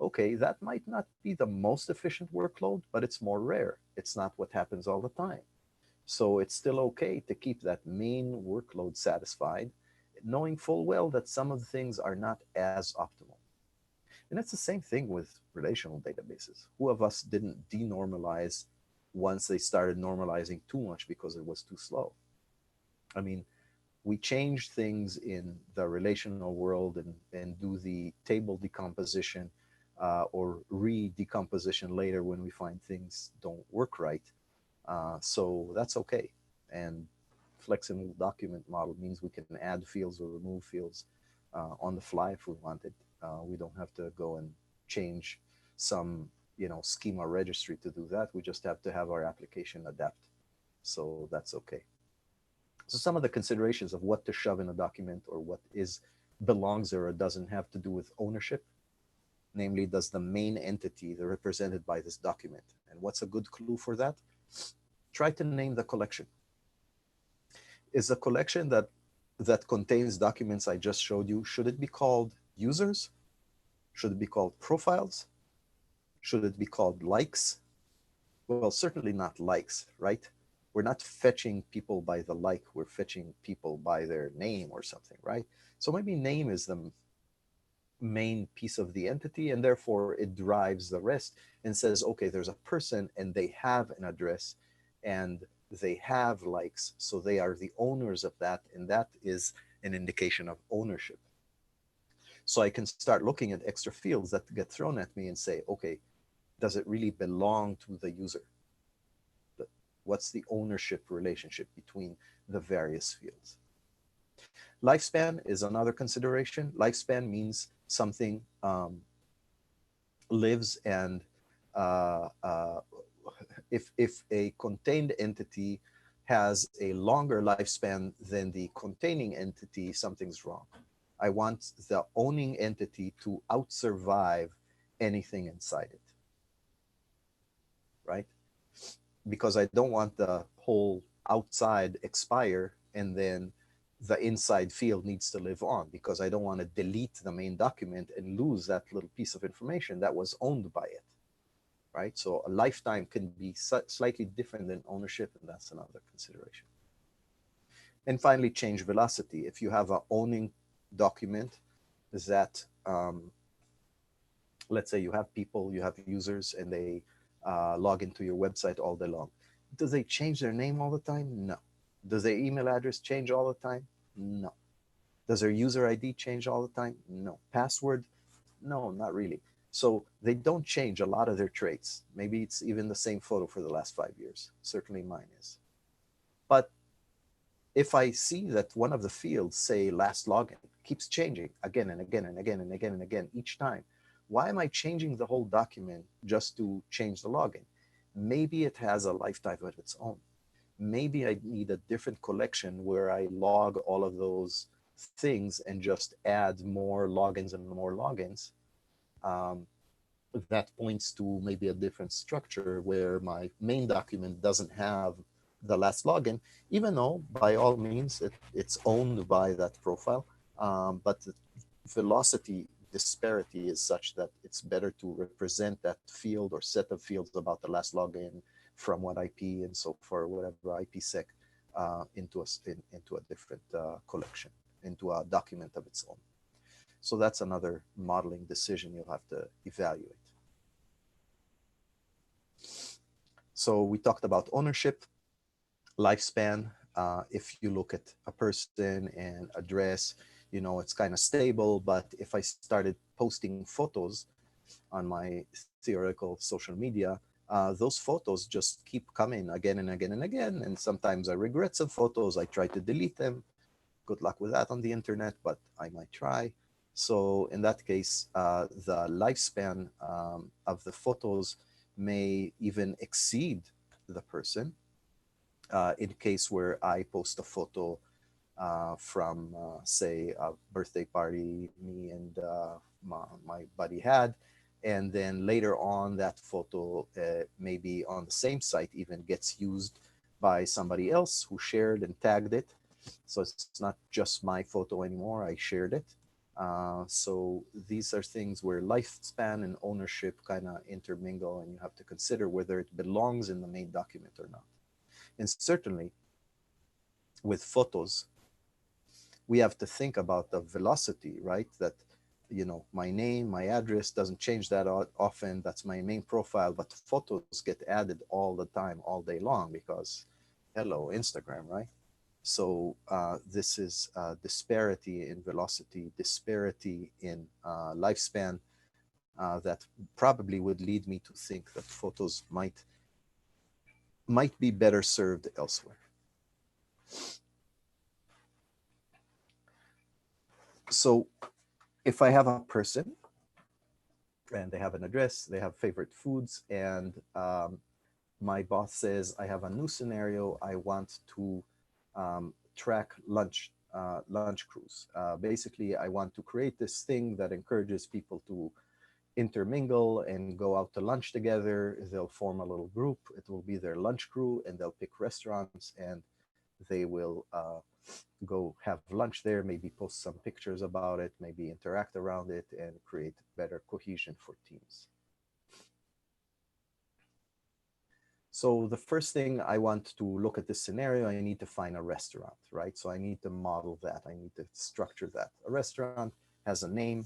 Okay, that might not be the most efficient workload, but it's more rare. It's not what happens all the time. So it's still okay to keep that main workload satisfied, knowing full well that some of the things are not as optimal. And it's the same thing with relational databases. Who of us didn't denormalize once they started normalizing too much because it was too slow? I mean, we change things in the relational world and do the table decomposition or re-decomposition later when we find things don't work right. So that's okay. And flexible document model means we can add fields or remove fields on the fly if we wanted. We don't have to go and change some schema registry to do that. We just have to have our application adapt. So that's okay. So some of the considerations of what to shove in a document or what belongs there or doesn't have to do with ownership. Namely, does the main entity they're represented by this document? And what's a good clue for that? Try to name the collection. Is the collection that contains documents I just showed you, should it be called users? Should it be called profiles? Should it be called likes? Well, certainly not likes, right? We're not fetching people by the like, we're fetching people by their name or something, right? So maybe name is the main piece of the entity, and therefore it drives the rest and says, okay, there's a person and they have an address and they have likes, so they are the owners of that, and that is an indication of ownership. So I can start looking at extra fields that get thrown at me and say, okay, does it really belong to the user? What's the ownership relationship between the various fields? Lifespan is another consideration. Lifespan means something lives, and if a contained entity has a longer lifespan than the containing entity, something's wrong. I want the owning entity to outsurvive anything inside it, right? Because I don't want the whole outside expire and then the inside field needs to live on, because I don't want to delete the main document and lose that little piece of information that was owned by it, right? So a lifetime can be slightly different than ownership, and that's another consideration. And finally, change velocity. If you have an owning document that, let's say you have people, you have users, and they log into your website all day long. Do they change their name all the time? No. Does their email address change all the time? No. Does their user ID change all the time? No. Password? No, not really. So they don't change a lot of their traits. Maybe it's even the same photo for the last 5 years. Certainly mine is. But if I see that one of the fields, say last login, keeps changing again and again and again and again and again each time, why am I changing the whole document just to change the login? Maybe it has a lifetime of its own. Maybe I need a different collection where I log all of those things and just add more logins and more logins. That points to maybe a different structure where my main document doesn't have the last login, even though by all means it's owned by that profile. But the velocity disparity is such that it's better to represent that field or set of fields about the last login from what IP and so forth, whatever IPsec, into a different collection, into a document of its own. So that's another modeling decision you'll have to evaluate. So we talked about ownership, lifespan. If you look at a person and address, you know, it's kind of stable, but if I started posting photos on my theoretical social media, those photos just keep coming again and again and again. And sometimes I regret some photos. I try to delete them. Good luck with that on the internet, but I might try. So in that case, the lifespan of the photos may even exceed the person. In case where I post a photo from, say, a birthday party me and my buddy had, and then later on that photo maybe on the same site even gets used by somebody else who shared and tagged it. So it's not just my photo anymore, I shared it. So these are things where lifespan and ownership kind of intermingle, and you have to consider whether it belongs in the main document or not. And certainly with photos, we have to think about the velocity, right? That, you know, my name, my address doesn't change that often. That's my main profile, but photos get added all the time, all day long, because hello, Instagram, right? So this is disparity in velocity, disparity in lifespan that probably would lead me to think that photos might be better served elsewhere. So if I have a person and they have an address, they have favorite foods, and my boss says, I have a new scenario, I want to track lunch crews. Basically, I want to create this thing that encourages people to intermingle and go out to lunch together. They'll form a little group. It will be their lunch crew, and they'll pick restaurants, and they will go have lunch there, maybe post some pictures about it, maybe interact around it, and create better cohesion for teams. So the first thing I want to look at this scenario, I need to find a restaurant, right? So I need to model that. I need to structure that. A restaurant has a name.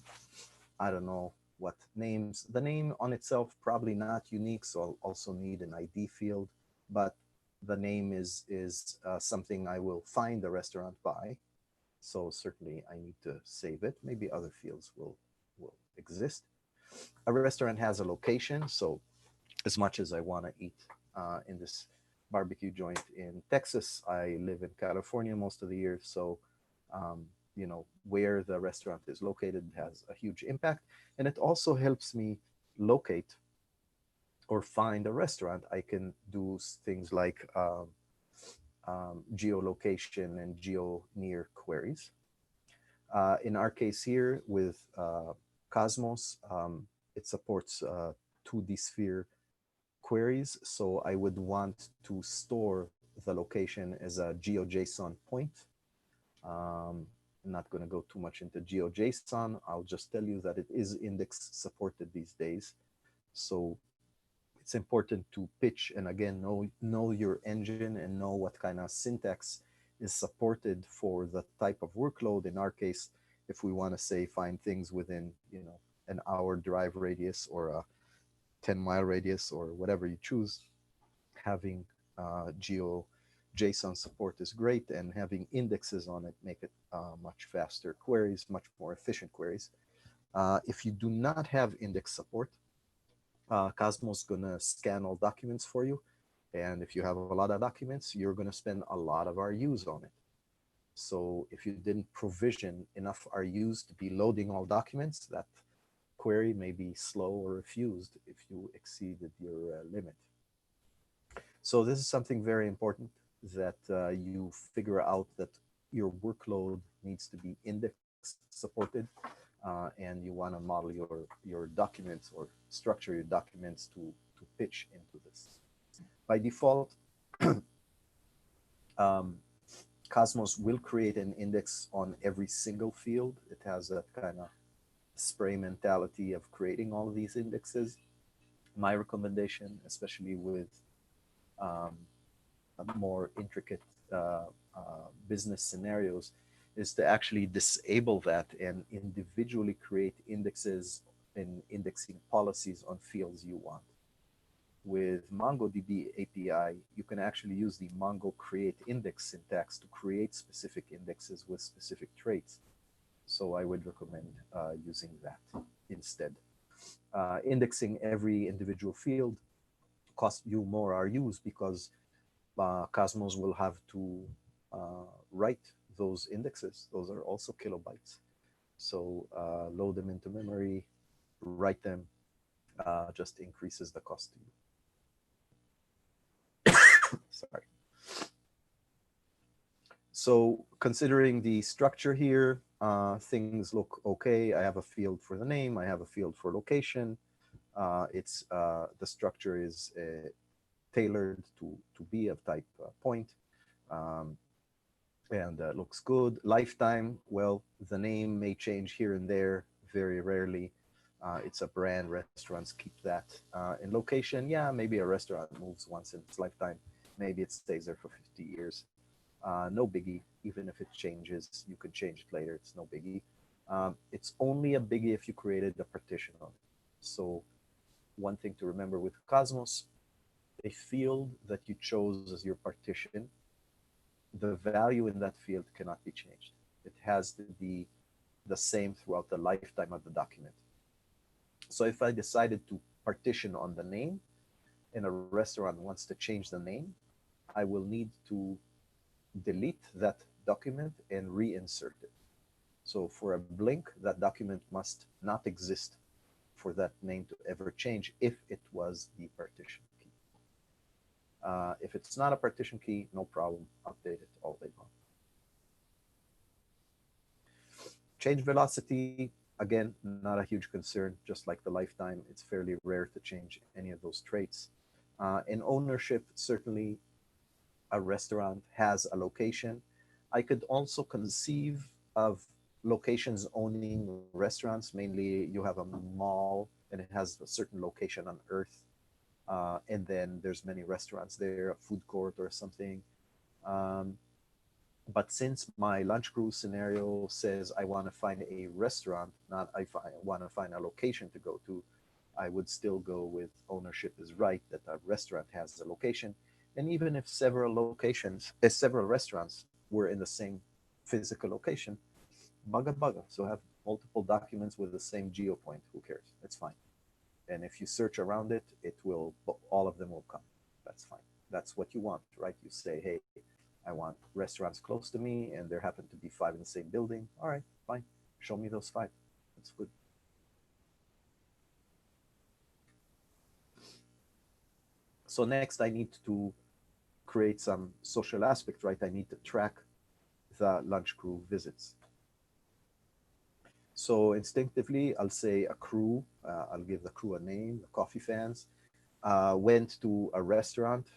I don't know what names. The name on itself probably not unique, so I'll also need an ID field. But the name is something I will find the restaurant by. So certainly I need to save it. Maybe other fields will exist. A restaurant has a location. So as much as I want to eat in this barbecue joint in Texas, I live in California most of the year. So, you know, where the restaurant is located has a huge impact. And it also helps me locate or find a restaurant. I can do things like geolocation and geo-near queries. In our case here with Cosmos, it supports 2D sphere queries. So I would want to store the location as a GeoJSON point. I'm not going to go too much into GeoJSON. I'll just tell you that it is index supported these days. So it's important to pitch and again, know your engine and know what kind of syntax is supported for the type of workload. In our case, if we want to say find things within, you know, an hour drive radius or a 10-mile radius or whatever you choose, having GeoJSON support is great, and having indexes on it make it much faster queries, much more efficient queries. If you do not have index support, Cosmos is gonna scan all documents for you. And if you have a lot of documents, you're gonna spend a lot of RUs on it. So if you didn't provision enough RUs to be loading all documents, that query may be slow or refused if you exceeded your limit. So this is something very important, that you figure out that your workload needs to be index supported, and you want to model your documents or structure your documents to pitch into this. By default, Cosmos will create an index on every single field. It has that kind of spray mentality of creating all of these indexes. My recommendation, especially with more intricate business scenarios, is to actually disable that and individually create indexes and indexing policies on fields you want. With MongoDB API, you can actually use the Mongo create index syntax to create specific indexes with specific traits. So I would recommend using that instead. Indexing every individual field costs you more RUs because Cosmos will have to write those indexes. Those are also kilobytes. So load them into memory, write them, just increases the cost to you. Sorry. So considering the structure here, things look okay. I have a field for the name. I have a field for location. The structure is tailored to be of type point, and looks good. Lifetime, well, the name may change here and there, very rarely. It's a brand, restaurants keep that. In location, yeah, maybe a restaurant moves once in its lifetime. Maybe it stays there for 50 years. No biggie. Even if it changes, you could change it later. It's no biggie. It's only a biggie if you created a partition on it. So one thing to remember with Cosmos, a field that you chose as your partition, the value in that field cannot be changed. It has to be the same throughout the lifetime of the document. So if I decided to partition on the name and a restaurant wants to change the name, I will need to delete that document and reinsert it. So for a blink, that document must not exist for that name to ever change if it was the partition key. If it's not a partition key, no problem, update it all day long. Change velocity, again, not a huge concern, just like the lifetime. It's fairly rare to change any of those traits. In ownership, certainly a restaurant has a location. I could also conceive of locations owning restaurants. Mainly, you have a mall and it has a certain location on Earth, and then there's many restaurants there, a food court or something. But since my lunch crew scenario says I want to find a restaurant, not I want to find a location to go to, I would still go with ownership is right, that a restaurant has a location. And even if several several restaurants were in the same physical location, bugga. So have multiple documents with the same geo point. Who cares? It's fine. And if you search around it, all of them will come. That's fine. That's what you want, right? You say, hey, I want restaurants close to me, and there happen to be 5 in the same building. All right, fine. Show me those 5. That's good. So next, I need to create some social aspect, right? I need to track the lunch crew visits. So instinctively, I'll say a crew, I'll give the crew a name, the coffee fans, went to a restaurant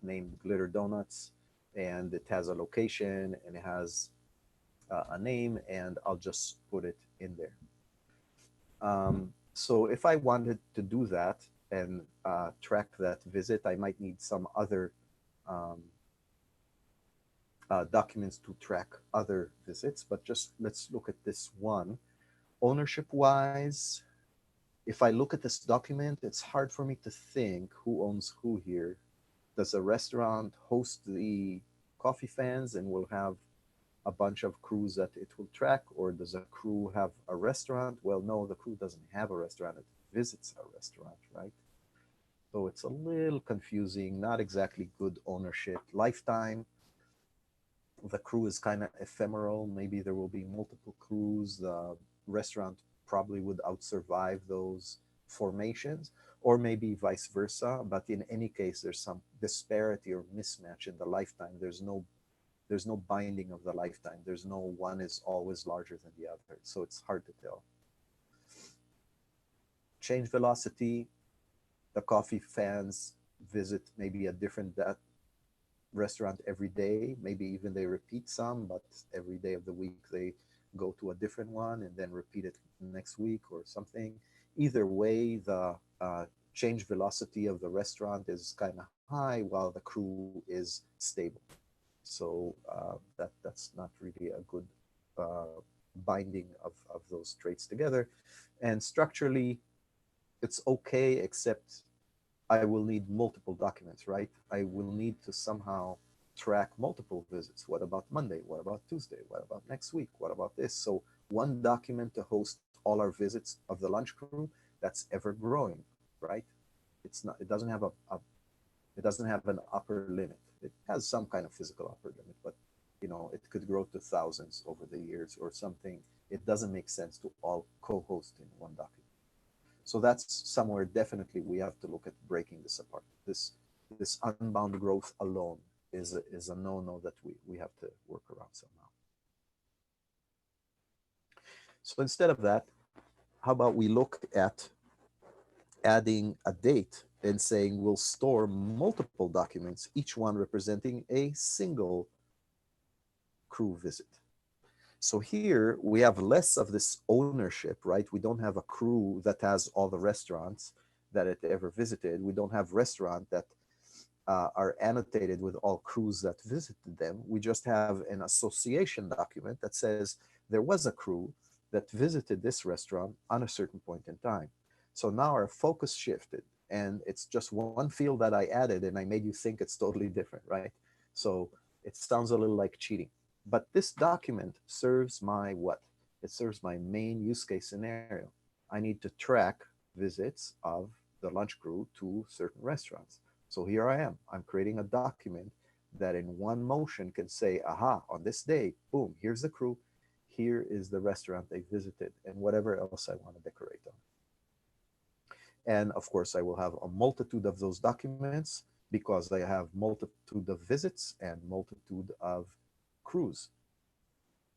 named Glitter Donuts, and it has a location and it has a name, and I'll just put it in there. So if I wanted to do that and track that visit, I might need some other documents to track other visits, but just let's look at this one. Ownership wise, if I look at this document, it's hard for me to think who owns who here. Does a restaurant host the coffee fans and will have a bunch of crews that it will track, or does a crew have a restaurant? Well, no, the crew doesn't have a restaurant, it visits a restaurant, right? So it's a little confusing, not exactly good ownership. Lifetime, the crew is kind of ephemeral. Maybe there will be multiple crews. The restaurant probably would outsurvive those formations, or maybe vice versa. But in any case, there's some disparity or mismatch in the lifetime. There's no binding of the lifetime. There's no one is always larger than the other. So it's hard to tell. Change velocity, the coffee fans visit maybe a different restaurant every day. Maybe even they repeat some, but every day of the week they go to a different one and then repeat it next week or something. Either way, the change velocity of the restaurant is kind of high while the crew is stable. So that's not really a good binding of those traits together. And structurally, it's okay, except I will need multiple documents, right? I will need to somehow track multiple visits. What about Monday? What about Tuesday? What about next week? What about this? So one document to host all our visits of the lunch crew, that's ever growing, right? It's not, it doesn't have an upper limit. It has some kind of physical upper limit, but it could grow to thousands over the years or something. It doesn't make sense to all co-host in one document. So that's somewhere definitely we have to look at breaking this apart. This unbound growth alone is a no-no that we have to work around somehow. So instead of that, how about we look at adding a date and saying we'll store multiple documents, each one representing a single crew visit. So here we have less of this ownership, right? We don't have a crew that has all the restaurants that it ever visited. We don't have restaurants that are annotated with all crews that visited them. We just have an association document that says there was a crew that visited this restaurant on a certain point in time. So now our focus shifted, and it's just one field that I added and I made you think it's totally different, right? So it sounds a little like cheating. But this document serves my what? It serves my main use case scenario. I need to track visits of the lunch crew to certain restaurants. So here I am. I'm creating a document that in one motion can say, aha, on this day, boom, here's the crew. Here is the restaurant they visited and whatever else I want to decorate on. And of course, I will have a multitude of those documents because I have multitude of visits and multitude of crews.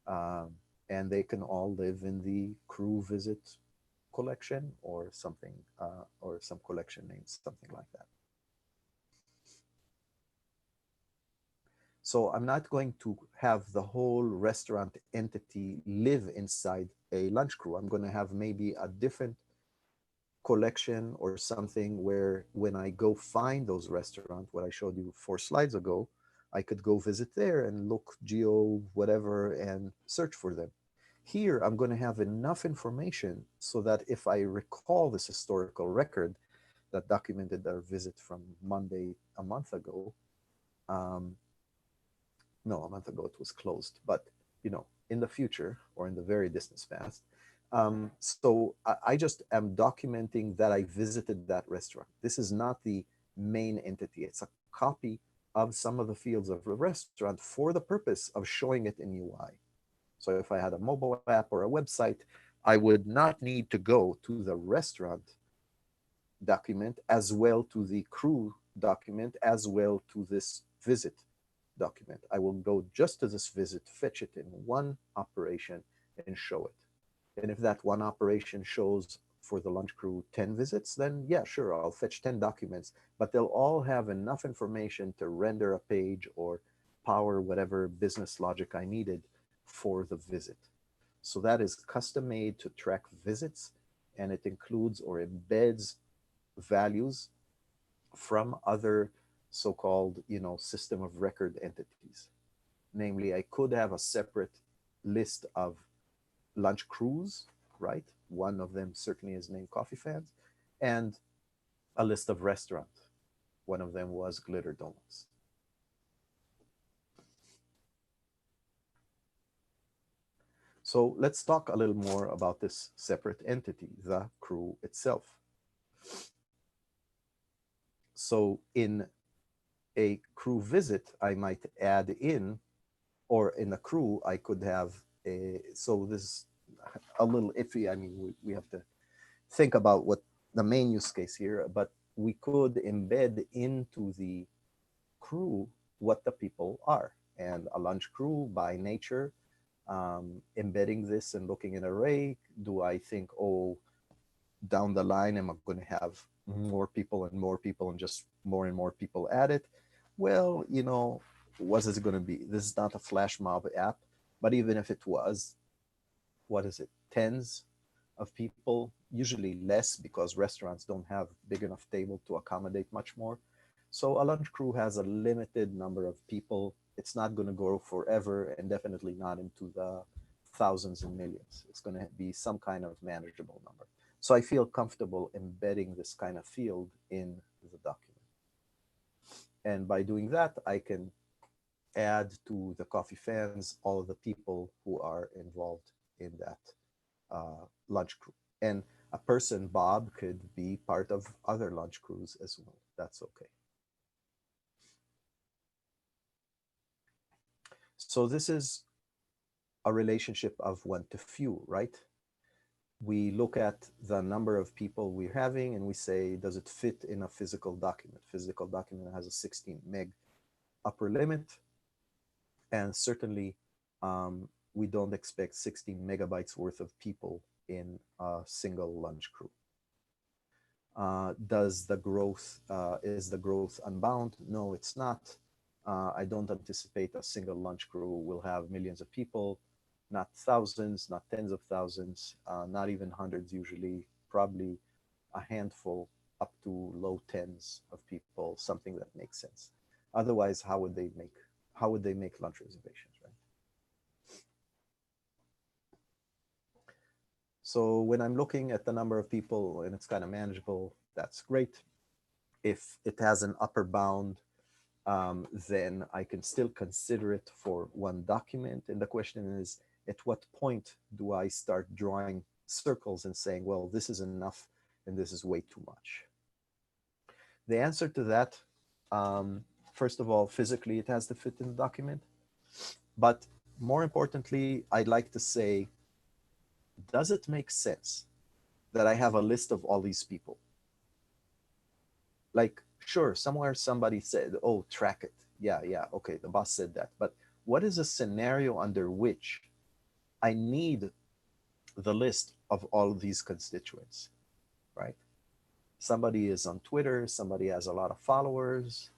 And they can all live in the crew visit collection or something, or some collection names, something like that. So I'm not going to have the whole restaurant entity live inside a lunch crew. I'm going to have maybe a different collection or something where when I go find those restaurants, what I showed you 4 slides ago, I could go visit there and look geo whatever and search for them. Here, I'm going to have enough information so that if I recall this historical record that documented our visit from Monday a month ago, no, a month ago it was closed, but you know, in the future or in the very distant past. So I just am documenting that I visited that restaurant. This is not the main entity. It's a copy of some of the fields of the restaurant for the purpose of showing it in UI. So if I had a mobile app or a website, I would not need to go to the restaurant document as well to the crew document as well to this visit document. I will go just to this visit, fetch it in one operation and show it. And if that one operation shows for the lunch crew 10 visits, then yeah, sure, I'll fetch 10 documents, but they'll all have enough information to render a page or power whatever business logic I needed for the visit. So that is custom made to track visits, and it includes or embeds values from other so-called, you know, system of record entities. Namely, I could have a separate list of lunch crews, right? One of them certainly is named Coffee Fans, and a list of restaurants. One of them was Glitter Donuts. So let's talk a little more about this separate entity, the crew itself. So in a crew visit, I might add in, or in a crew, I could have a, so this is a little iffy. I mean, we have to think about what the main use case here, but we could embed into the crew what the people are. And a lunch crew by nature, embedding this and looking at an array, do I think, oh, down the line, am I going to have more people and just more and more people at it? Well, you know, what is it going to be? This is not a flash mob app, but even if it was, what is it? Tens of people, usually less because restaurants don't have big enough table to accommodate much more. So a lunch crew has a limited number of people. It's not going to grow forever and definitely not into the thousands and millions. It's going to be some kind of manageable number. So I feel comfortable embedding this kind of field in the document. And by doing that, I can add to the Coffee Fans all of the people who are involved in that lunch crew. And a person, Bob, could be part of other lunch crews as well. That's okay. So this is a relationship of one to few, right? We look at the number of people we're having and we say, does it fit in a physical document? Physical document has a 16 meg upper limit. And certainly we don't expect 16 megabytes worth of people in a single lunch crew. Is the growth unbound? No, it's not. I don't anticipate a single lunch crew will have millions of people, not thousands, not tens of thousands, not even hundreds usually, probably a handful up to low tens of people, something that makes sense. Otherwise, how would they make lunch reservations, right? So when I'm looking at the number of people and it's kind of manageable, that's great. If it has an upper bound, then I can still consider it for one document. And the question is, at what point do I start drawing circles and saying, well, this is enough and this is way too much? The answer to that, first of all, physically, it has to fit in the document. But more importantly, I'd like to say, does it make sense that I have a list of all these people? Like, sure, somewhere somebody said, oh, track it. Yeah, okay, the boss said that. But what is a scenario under which I need the list of all of these constituents, right? Somebody is on Twitter, somebody has a lot of followers.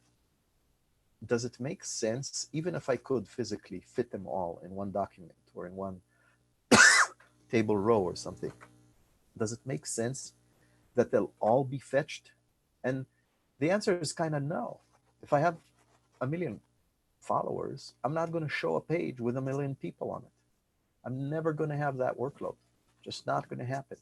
does it make sense, even if I could physically fit them all in one document or in one table row or something, does it make sense that they'll all be fetched? And the answer is kind of no. If I have 1 million followers, I'm not going to show a page with 1 million people on it. I'm never going to have that workload. Just not going to happen.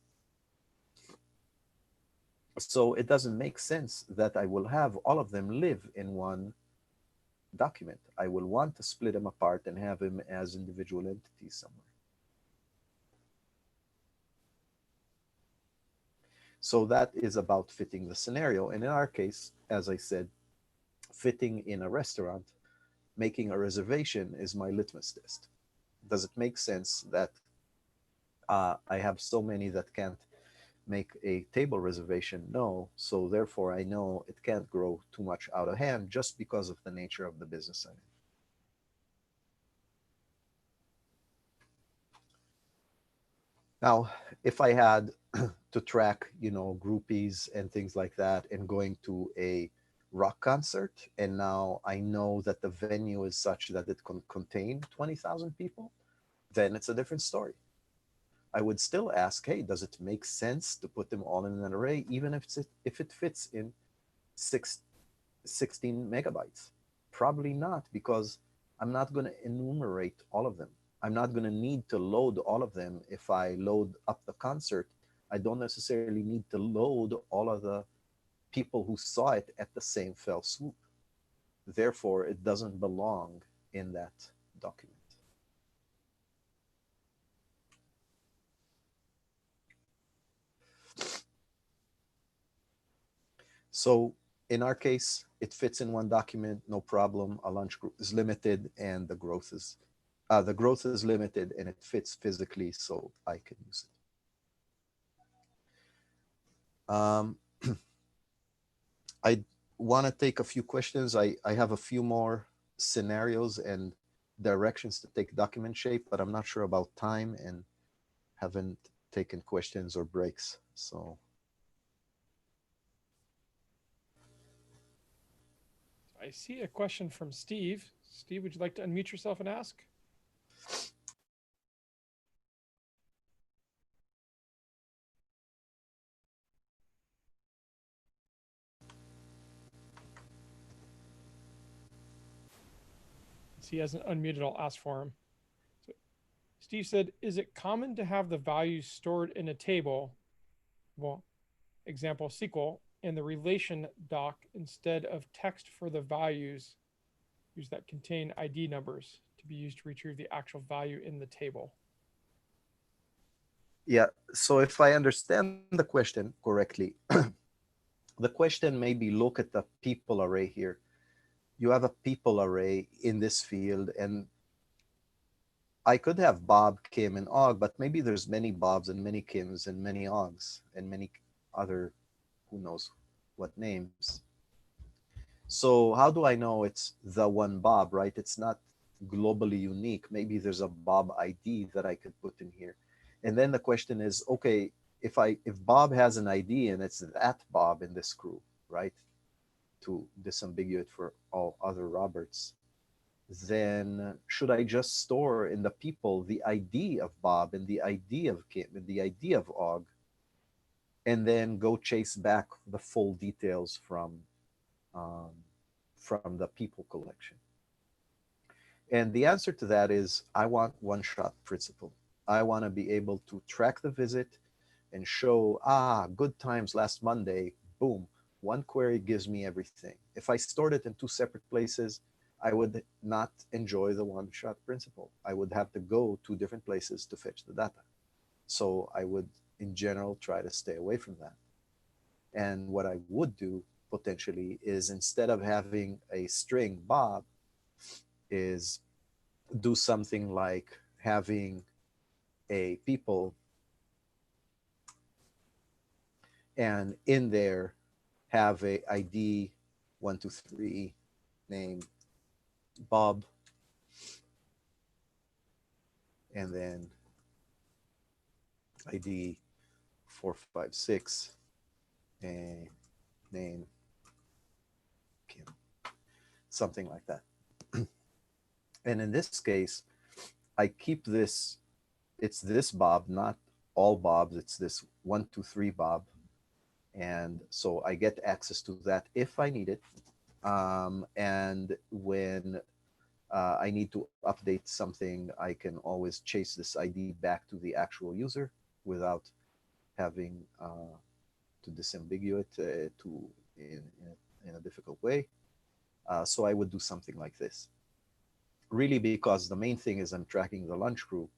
So it doesn't make sense that I will have all of them live in one document. I will want to split them apart and have them as individual entities somewhere. So that is about fitting the scenario. And in our case, as I said, fitting in a restaurant, making a reservation is my litmus test. Does it make sense that I have so many that can't make a table reservation? No. So therefore, I know it can't grow too much out of hand just because of the nature of the business I'm in. Now, if I had to track, groupies and things like that and going to a rock concert, and now I know that the venue is such that it can contain 20,000 people, then it's a different story. I would still ask, hey, does it make sense to put them all in an array, even if it fits in 16 megabytes? Probably not, because I'm not going to enumerate all of them. I'm not going to need to load all of them. If I load up the concert, I don't necessarily need to load all of the people who saw it at the same fell swoop. Therefore, it doesn't belong in that document. So in our case, it fits in one document, no problem. A lunch group is limited, and the growth is limited, and it fits physically, so I can use it. I want to take a few questions. I have a few more scenarios and directions to take document shape, but I'm not sure about time and haven't taken questions or breaks. So I see a question from Steve. Steve, would you like to unmute yourself and ask? Since he hasn't unmuted, I'll ask for him. So Steve said, is it common to have the values stored in a table, well, example SQL, in the relation doc instead of text for the values that contain ID numbers to be used to retrieve the actual value in the table? yeah, so if I understand the question correctly, the question may be, look at the people array here. You have a people array in this field, and I could have Bob, Kim, and Og, but maybe there's many Bobs and many Kims and many Ogs and many other, who knows what names. So how do I know it's the one Bob, right? It's not globally unique. Maybe there's a Bob ID that I could put in here. And then the question is, okay, if Bob has an ID and it's that Bob in this crew, right? To disambiguate for all other Roberts, then should I just store in the people the ID of Bob and the ID of Kim and the ID of Og, and then go chase back the full details from the people collection? And the answer to that is, I want one-shot principle. I want to be able to track the visit and show, good times last Monday, boom, one query gives me everything. If I stored it in two separate places, I would not enjoy the one-shot principle. I would have to go to different places to fetch the data. So I would, in general, try to stay away from that. And what I would do potentially is, instead of having a string Bob, is do something like having a people, and in there have a ID 123 name Bob, and then ID 456 and name Kim. something like that. And in this case, I keep this, it's this Bob, not all Bobs, it's this 1, 2, 3 Bob. And so I get access to that if I need it. And when I need to update something, I can always chase this ID back to the actual user without having to disambiguate it in a difficult way. So I would do something like this. Really, because the main thing is I'm tracking the lunch crew,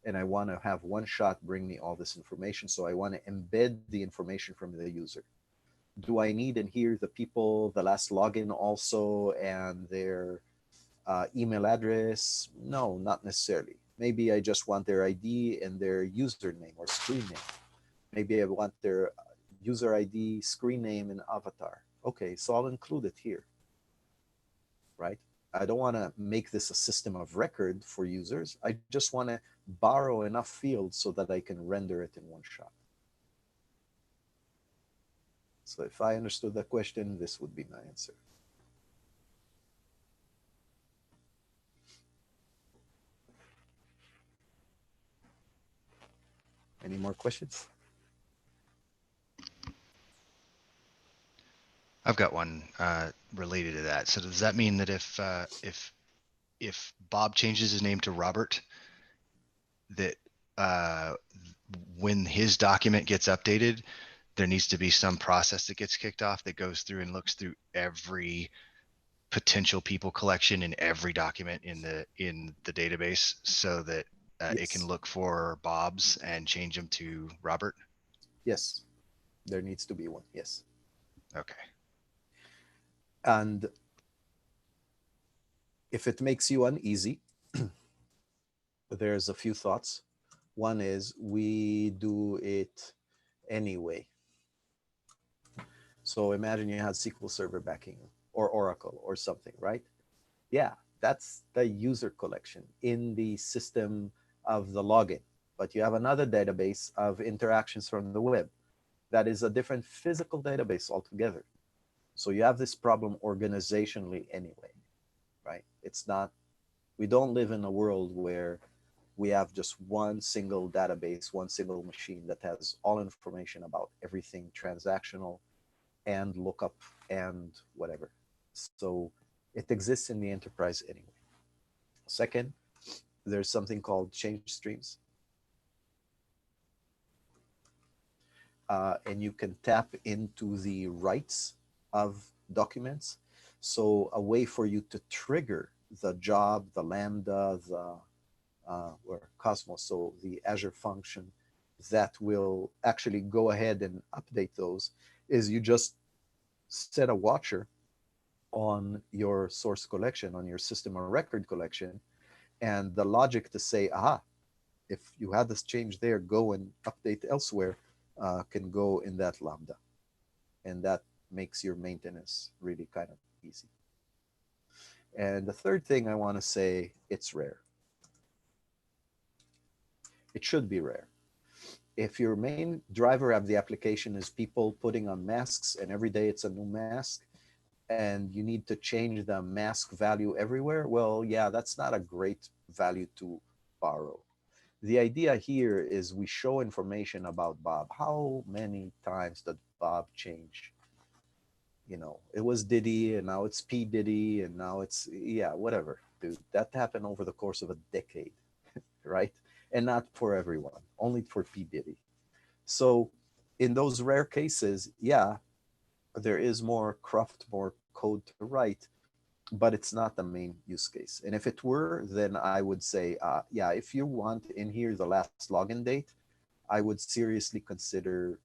and I want to have one shot bring me all this information. So I want to embed the information from the user. Do I need in here the people, the last login also, and their email address? No, not necessarily. Maybe I just want their ID and their username or screen name. Maybe I want their user ID, screen name, and avatar. Okay, so I'll include it here, right? I don't want to make this a system of record for users. I just want to borrow enough fields so that I can render it in one shot. So if I understood the question, this would be my answer. Any more questions? I've got one related to that. So does that mean that if Bob changes his name to Robert, that when his document gets updated, there needs to be some process that gets kicked off that goes through and looks through every potential people collection in every document in the database, so that it can look for Bob's and change them to Robert? Yes, there needs to be one. Yes. Okay. And if it makes you uneasy, there's a few thoughts. One is we do it anyway. So imagine you had SQL Server backing or Oracle or something, right? Yeah, that's the user collection in the system of the login. But you have another database of interactions from the web. That is a different physical database altogether. So you have this problem organizationally anyway, right? It's not, we don't live in a world where we have just one single database, one single machine that has all information about everything transactional and lookup and whatever. So it exists in the enterprise anyway. Second, there's something called change streams. And you can tap into the rights of documents. So a way for you to trigger the job, the Lambda, the or Cosmos, so the Azure function that will actually go ahead and update those, is you just set a watcher on your source collection, on your system or record collection, and the logic to say, aha, if you had this change there, go and update elsewhere, can go in that Lambda. And that makes your maintenance really kind of easy. And the third thing I want to say, it's rare. It should be rare. If your main driver of the application is people putting on masks and every day it's a new mask, and you need to change the mask value everywhere, well, yeah, that's not a great value to borrow. The idea here is we show information about Bob. How many times did Bob change? You know, it was Diddy and now it's P. Diddy and now it's, yeah, whatever, dude. That happened over the course of a decade, right? And not for everyone, only for P. Diddy. So in those rare cases, yeah, there is more craft, more code to write, but it's not the main use case. And if it were, then I would say, yeah, if you want in here the last login date, I would seriously consider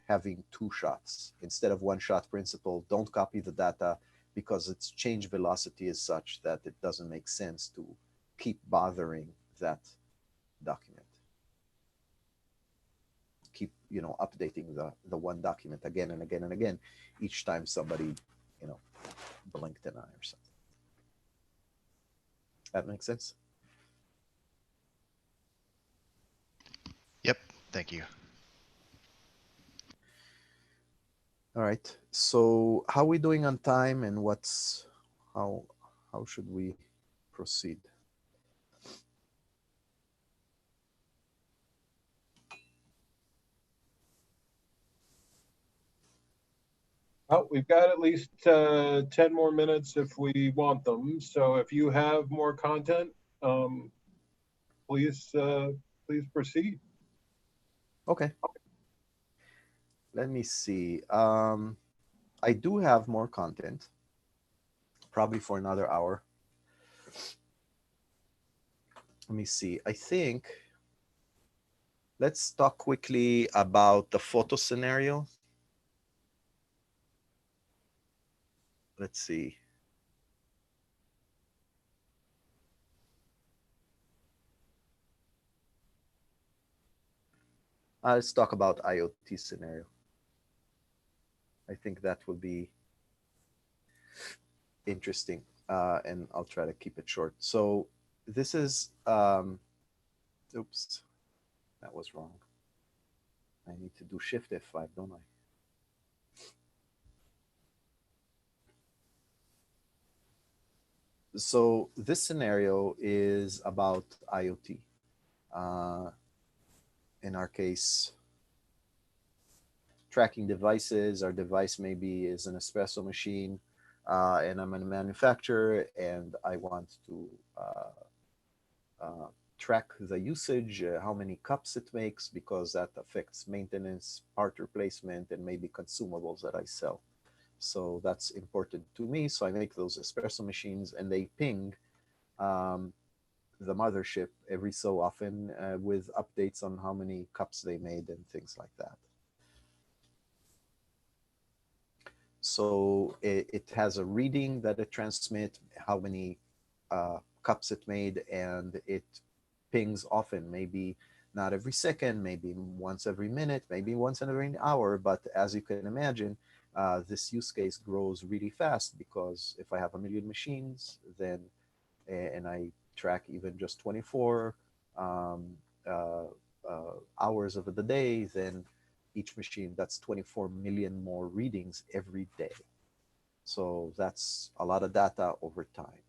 having 2 shots instead of 1 shot principle. Don't copy the data because its change velocity is such that it doesn't make sense to keep bothering that document. Keep, you know, updating the one document again and again and again each time somebody, you know, blinked an eye or something. That makes sense? Yep. Thank you. All right. So how are we doing on time, and how should we proceed? Well, we've got at least 10 more minutes if we want them. So if you have more content, please proceed. Okay. Let me see. I do have more content, probably for another hour. Let me see. I think let's talk quickly about the photo scenario. Let's see. Let's talk about IoT scenario. I think that will be interesting, and I'll try to keep it short. So this is, oops, that was wrong. I need to do Shift F5, don't I? So this scenario is about IoT. In our case, tracking devices. Our device maybe is an espresso machine, and I'm a manufacturer, and I want to track the usage, how many cups it makes, because that affects maintenance, part replacement, and maybe consumables that I sell. So that's important to me. So I make those espresso machines, and they ping the mothership every so often with updates on how many cups they made and things like that. So it has a reading that it transmits, how many cups it made, and it pings often, maybe not every second, maybe once every minute, maybe once every hour. But as you can imagine, this use case grows really fast, because if I have 1 million machines, then, and I track even just 24 hours of the day, then each machine, that's 24 million more readings every day. So that's a lot of data over time.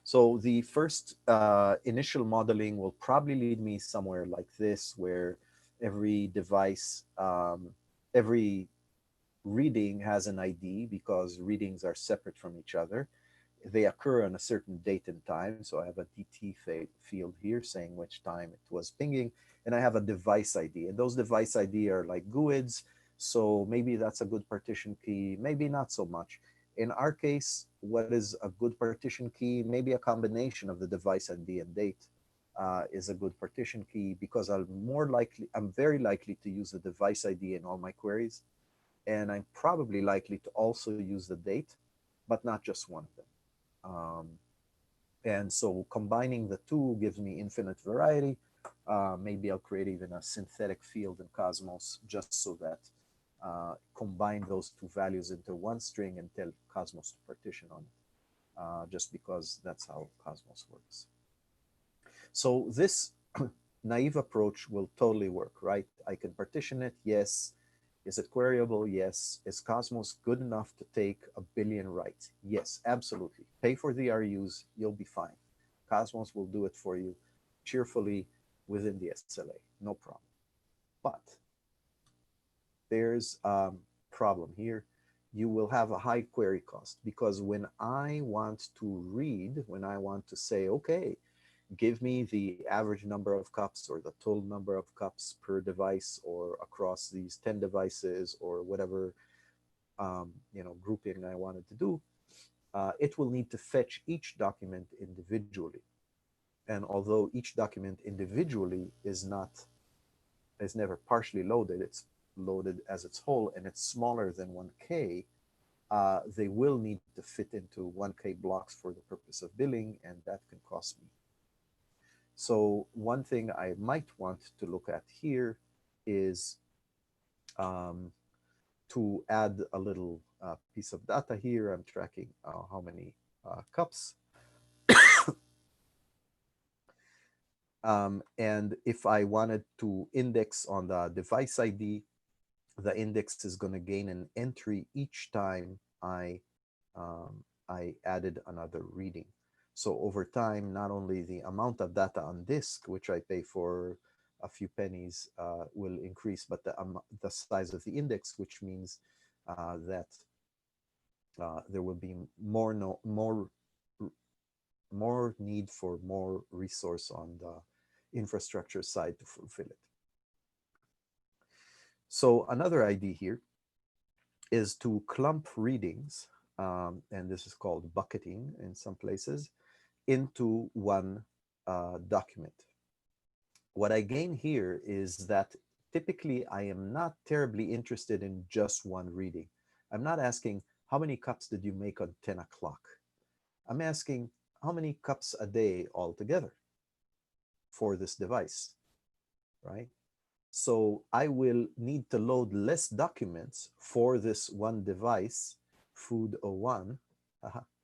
So the first initial modeling will probably lead me somewhere like this, where every device, every reading has an ID, because readings are separate from each other. They occur on a certain date and time. So I have a DT field here saying which time it was pinging, and I have a device ID, and those device ID are like GUIDs. So maybe that's a good partition key, maybe not so much. In our case, what is a good partition key? Maybe a combination of the device ID and date is a good partition key, because I'm very likely to use the device ID in all my queries. And I'm probably likely to also use the date, but not just one of them. And so combining the two gives me infinite variety. Maybe I'll create even a synthetic field in Cosmos, just so that combine those two values into one string and tell Cosmos to partition on it, just because that's how Cosmos works. So this naive approach will totally work, right? I can partition it, yes. Is it queryable? Yes. Is Cosmos good enough to take 1 billion writes? Yes, absolutely. Pay for the RUs, you'll be fine. Cosmos will do it for you cheerfully within the SLA, no problem. But there's a problem here. You will have a high query cost, because when I want to read, when I want to say, okay, give me the average number of cups or the total number of cups per device or across these 10 devices or whatever grouping I wanted to do, it will need to fetch each document individually. And although each document individually is never partially loaded, it's loaded as its whole, and it's smaller than 1K, they will need to fit into 1K blocks for the purpose of billing, and that can cost me. So one thing I might want to look at here is to add a little piece of data here. I'm tracking how many cups. And if I wanted to index on the device ID, the index is going to gain an entry each time I I added another reading. So over time, not only the amount of data on disk, which I pay for a few pennies, will increase, but the size of the index, which means that there will be more need for more resource on the infrastructure side to fulfill it. So another idea here is to clump readings, and this is called bucketing in some places, into one document. What I gain here is that typically I am not terribly interested in just one reading. I'm not asking, how many cups did you make on 10 o'clock? I'm asking, how many cups a day altogether for this device, right? So I will need to load less documents for this one device, food 01.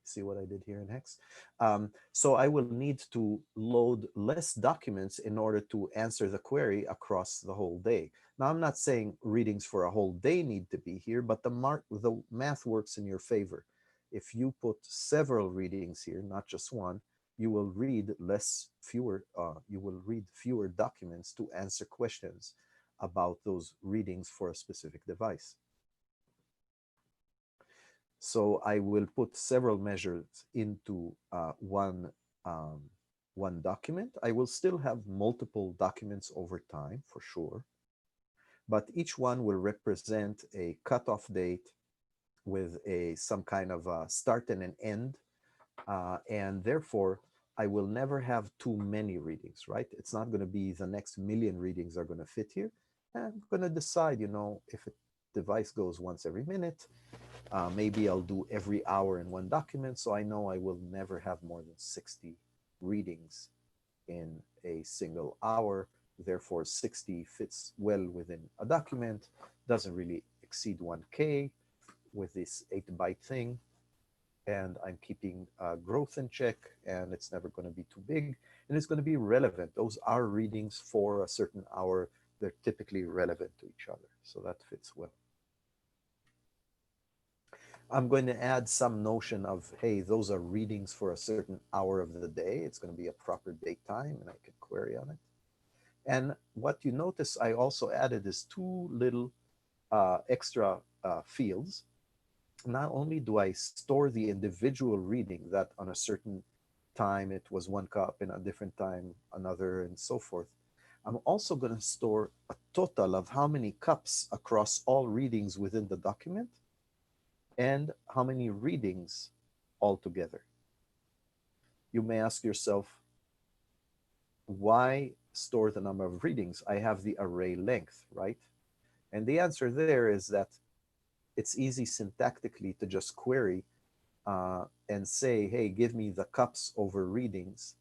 See what I did here in Hex? So I will need to load less documents in order to answer the query across the whole day. Now, I'm not saying readings for a whole day need to be here, but the math works in your favor. If you put several readings here, not just one, you will read fewer documents to answer questions about those readings for a specific device. So I will put several measures into one document. I will still have multiple documents over time, for sure, but each one will represent a cutoff date with some kind of a start and an end, and therefore I will never have too many readings, right? It's not going to be the next million readings are going to fit here. I'm going to decide, if a device goes once every minute, maybe I'll do every hour in one document, so I know I will never have more than 60 readings in a single hour. Therefore, 60 fits well within a document, doesn't really exceed 1K with this 8-byte thing. And I'm keeping growth in check, and it's never going to be too big, and it's going to be relevant. Those are readings for a certain hour. They're typically relevant to each other, so that fits well. I'm going to add some notion of, hey, those are readings for a certain hour of the day. It's going to be a proper date time, and I can query on it. And what you notice I also added is two little extra fields. Not only do I store the individual reading that on a certain time it was 1 cup, and a different time another, and so forth, I'm also going to store a total of how many cups across all readings within the document and how many readings altogether. You may ask yourself, why store the number of readings? I have the array length, right? And the answer there is that it's easy syntactically to just query and say, hey, give me the cups over readings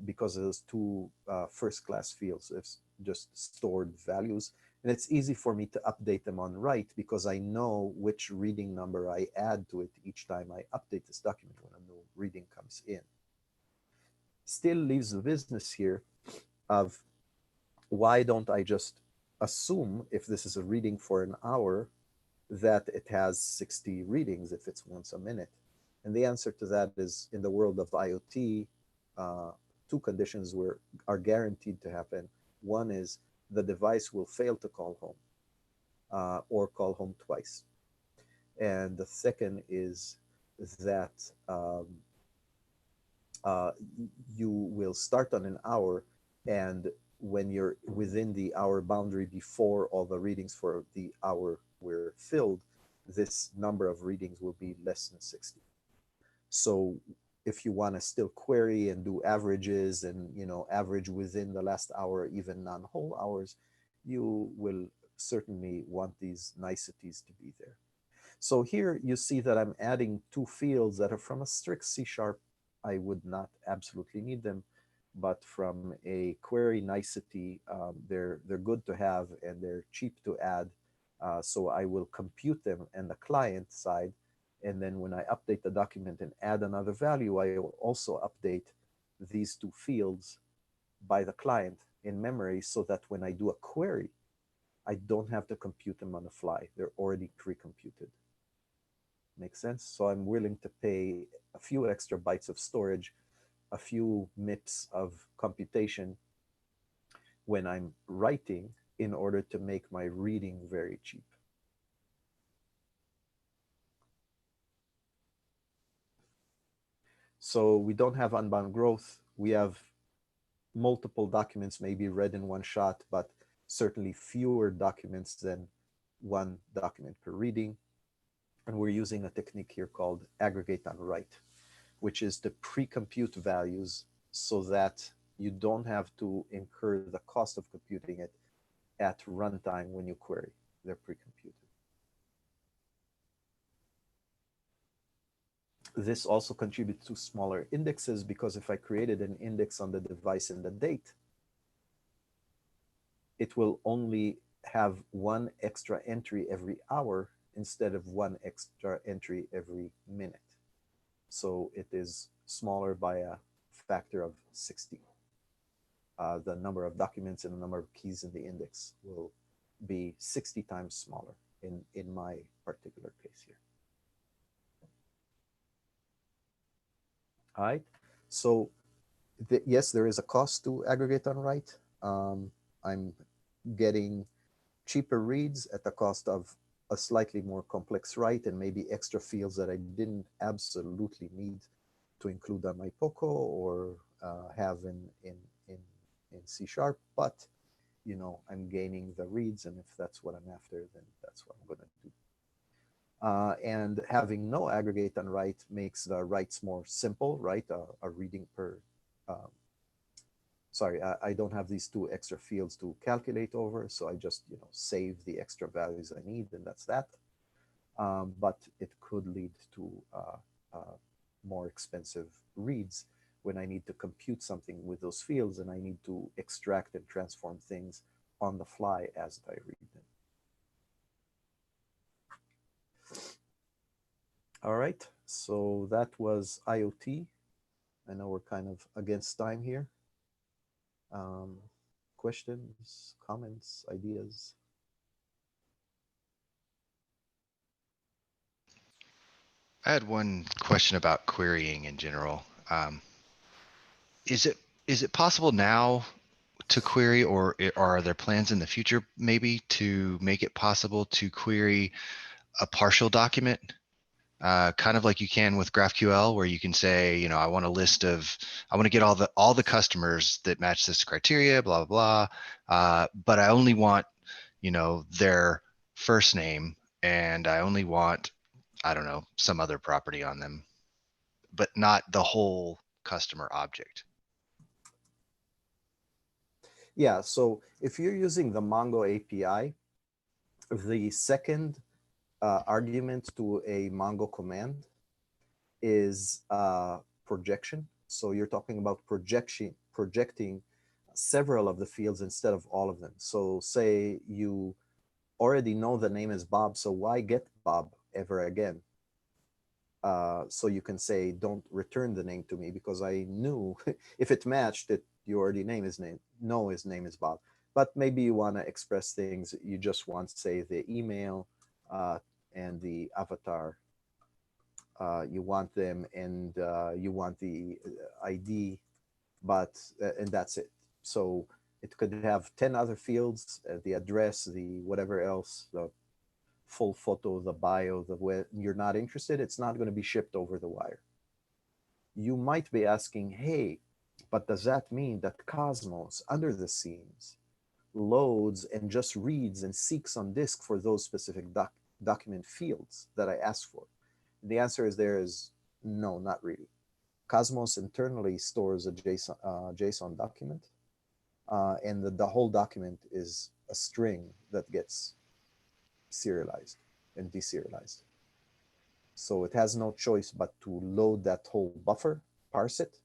because those two first-class fields. It's just stored values. And it's easy for me to update them on write because I know which reading number I add to it each time I update this document when a new reading comes in. Still leaves the business here of why don't I just assume, if this is a reading for an hour, that it has 60 readings if it's once a minute? And the answer to that is, in the world of IoT, two conditions are guaranteed to happen. One is the device will fail to call home or call home twice. And the second is that you will start on an hour, and when you're within the hour boundary before all the readings for the hour were filled, this number of readings will be less than 60. So if you want to still query and do averages and average within the last hour, even non-whole hours, you will certainly want these niceties to be there. So here you see that I'm adding two fields that are from a strict C#. I would not absolutely need them, but from a query nicety, they're good to have and they're cheap to add. So I will compute them in the client side. And then when I update the document and add another value, I will also update these two fields by the client in memory so that when I do a query, I don't have to compute them on the fly. They're already pre-computed. Makes sense? So I'm willing to pay a few extra bytes of storage, a few MIPS of computation when I'm writing in order to make my reading very cheap. So we don't have unbound growth. We have multiple documents maybe read in one shot, but certainly fewer documents than one document per reading. And we're using a technique here called aggregate on write, which is to pre-compute values so that you don't have to incur the cost of computing it at runtime when you query. They're pre-computed. This also contributes to smaller indexes because if I created an index on the device in the date, it will only have one extra entry every hour instead of one extra entry every minute. So it is smaller by a factor of 60. The number of documents and the number of keys in the index will be 60 times smaller in my particular case here. All right, so yes, there is a cost to aggregate on write. I'm getting cheaper reads at the cost of a slightly more complex write and maybe extra fields that I didn't absolutely need to include on my POCO or have in C#, but you know, I'm gaining the reads, and if that's what I'm after, then that's what I'm going to do. And having no aggregate on write makes the writes more simple, right? A reading per, sorry, I don't have these two extra fields to calculate over, so I just, you know, save the extra values I need, and that's that. But it could lead to more expensive reads when I need to compute something with those fields and I need to extract and transform things on the fly as I read them. All right, so that was IoT. I know we're kind of against time here. Questions, comments, ideas? I had one question about querying in general. Is it possible now to query, or are there plans in the future maybe to make it possible to query a partial document? Kind of like you can with GraphQL, where you can say, you know, I want a list of, I want to get all the customers that match this criteria, blah, blah, blah. But I only want, you know, their first name, and I only want, I don't know, some other property on them, but not the whole customer object. Yeah, so if you're using the Mongo API, the second argument to a Mongo command is projection. So you're talking about projecting several of the fields instead of all of them. So say you already know the name is Bob, so why get Bob ever again? So you can say, don't return the name to me because I knew if it matched it, you already know his name is Bob. But maybe you want to express things, you just want, say, the email and the avatar. You want them, and you want the ID, but and that's it. So it could have 10 other fields, the address, the whatever else, the full photo, the bio, the way you're not interested, it's not going to be shipped over the wire. You might be asking, hey, but does that mean that Cosmos under the scenes loads and just reads and seeks on disk for those specific document fields that I asked for? The answer is no, not really. Cosmos internally stores a JSON document, and the whole document is a string that gets serialized and deserialized. So it has no choice but to load that whole buffer, parse it,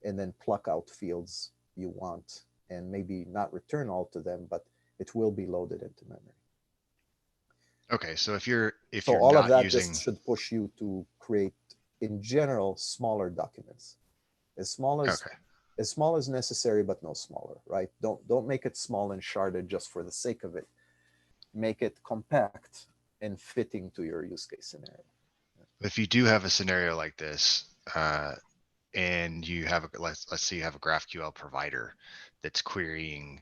and then pluck out fields you want, and maybe not return all to them, but it will be loaded into memory. Okay, so if you're all not of that using, just should push you to create, in general, smaller documents, as small as necessary, but no smaller, right? Don't make it small and sharded just for the sake of it. Make it compact and fitting to your use case scenario. If you do have a scenario like this, and you have let's say you have a GraphQL provider that's querying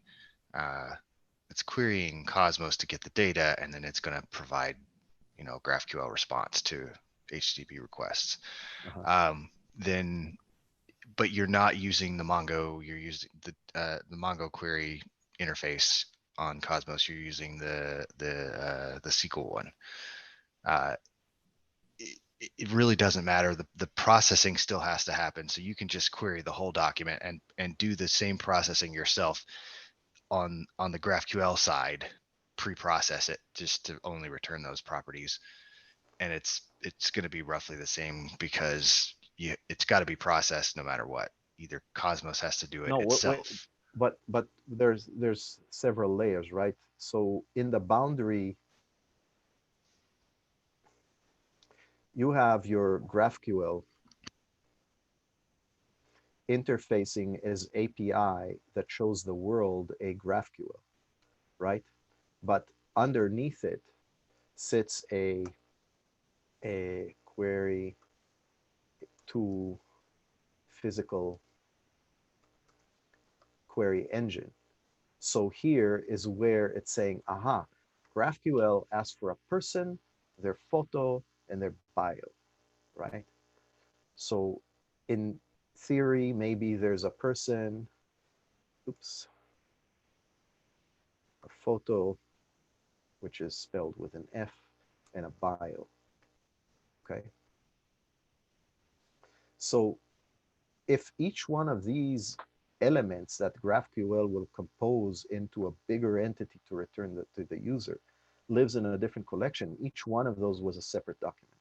Cosmos to get the data, and then it's going to provide, GraphQL response to HTTP requests. Uh-huh. Then, but you're not using the Mongo, you're using the Mongo query interface on Cosmos. You're using the SQL one. It really doesn't matter. The processing still has to happen. So you can just query the whole document and do the same processing yourself on the GraphQL side, pre-process it just to only return those properties. And it's going to be roughly the same because it's got to be processed no matter what. Either Cosmos has to do it No, itself. but there's several layers, right? So in the boundary, you have your GraphQL interfacing as API that shows the world a GraphQL, right? But underneath it sits a query to physical query engine. So here is where it's saying, aha, GraphQL asks for a person, their photo, and their bio, right? So in theory, maybe there's a person, oops, a photo, which is spelled with an F, and a bio, okay? So if each one of these elements that GraphQL will compose into a bigger entity to return to the user lives in a different collection, each one of those was a separate document.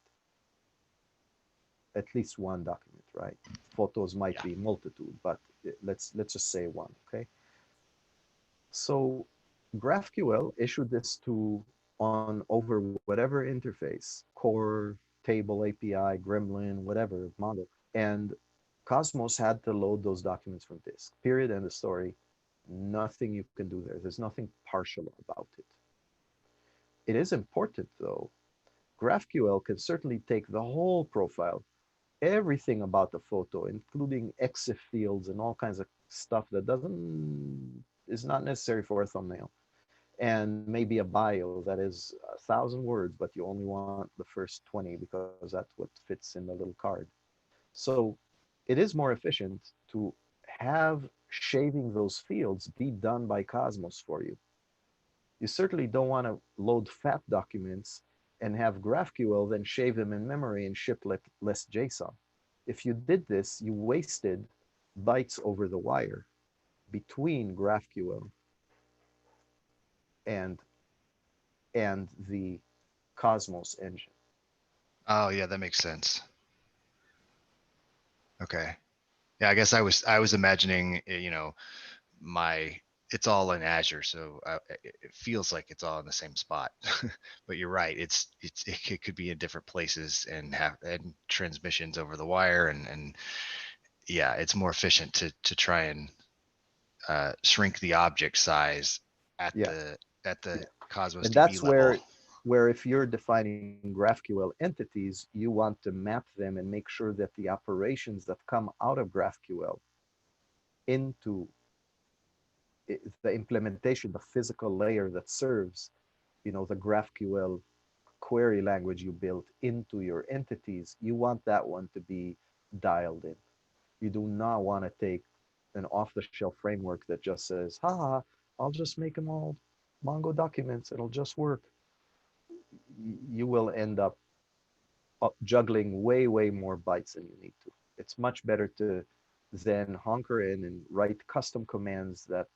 At least one document, right? Photos might be multitude, but let's just say one, okay? So GraphQL issued this to on over whatever interface, core, table API, Gremlin, whatever, Mongo, and Cosmos had to load those documents from disk. Period. End of story. Nothing you can do there. There's nothing partial about it. It is important though. GraphQL can certainly take the whole profile, everything about the photo, including EXIF fields and all kinds of stuff that is not necessary for a thumbnail, and maybe a bio that is 1,000 words, but you only want the first 20 because that's what fits in the little card. So it is more efficient to have shaving those fields be done by Cosmos for you. You certainly don't want to load fat documents and have GraphQL then shave them in memory and ship less JSON. If you did this, you wasted bytes over the wire between GraphQL and the Cosmos engine. Oh yeah, that makes sense. Okay. Yeah, I guess I was imagining, it's all in Azure, so it feels like it's all in the same spot. But you're right, it could be in different places and have transmissions over the wire, and yeah, it's more efficient to try and shrink the object size at the Cosmos And DB that's level. where if you're defining GraphQL entities, you want to map them and make sure that the operations that come out of GraphQL into the implementation, the physical layer that serves, the GraphQL query language you built into your entities, you want that one to be dialed in. You do not want to take an off-the-shelf framework that just says, haha, I'll just make them all Mongo documents, it'll just work. You will end up juggling way more bytes than you need to. It's much better to then hunker in and write custom commands that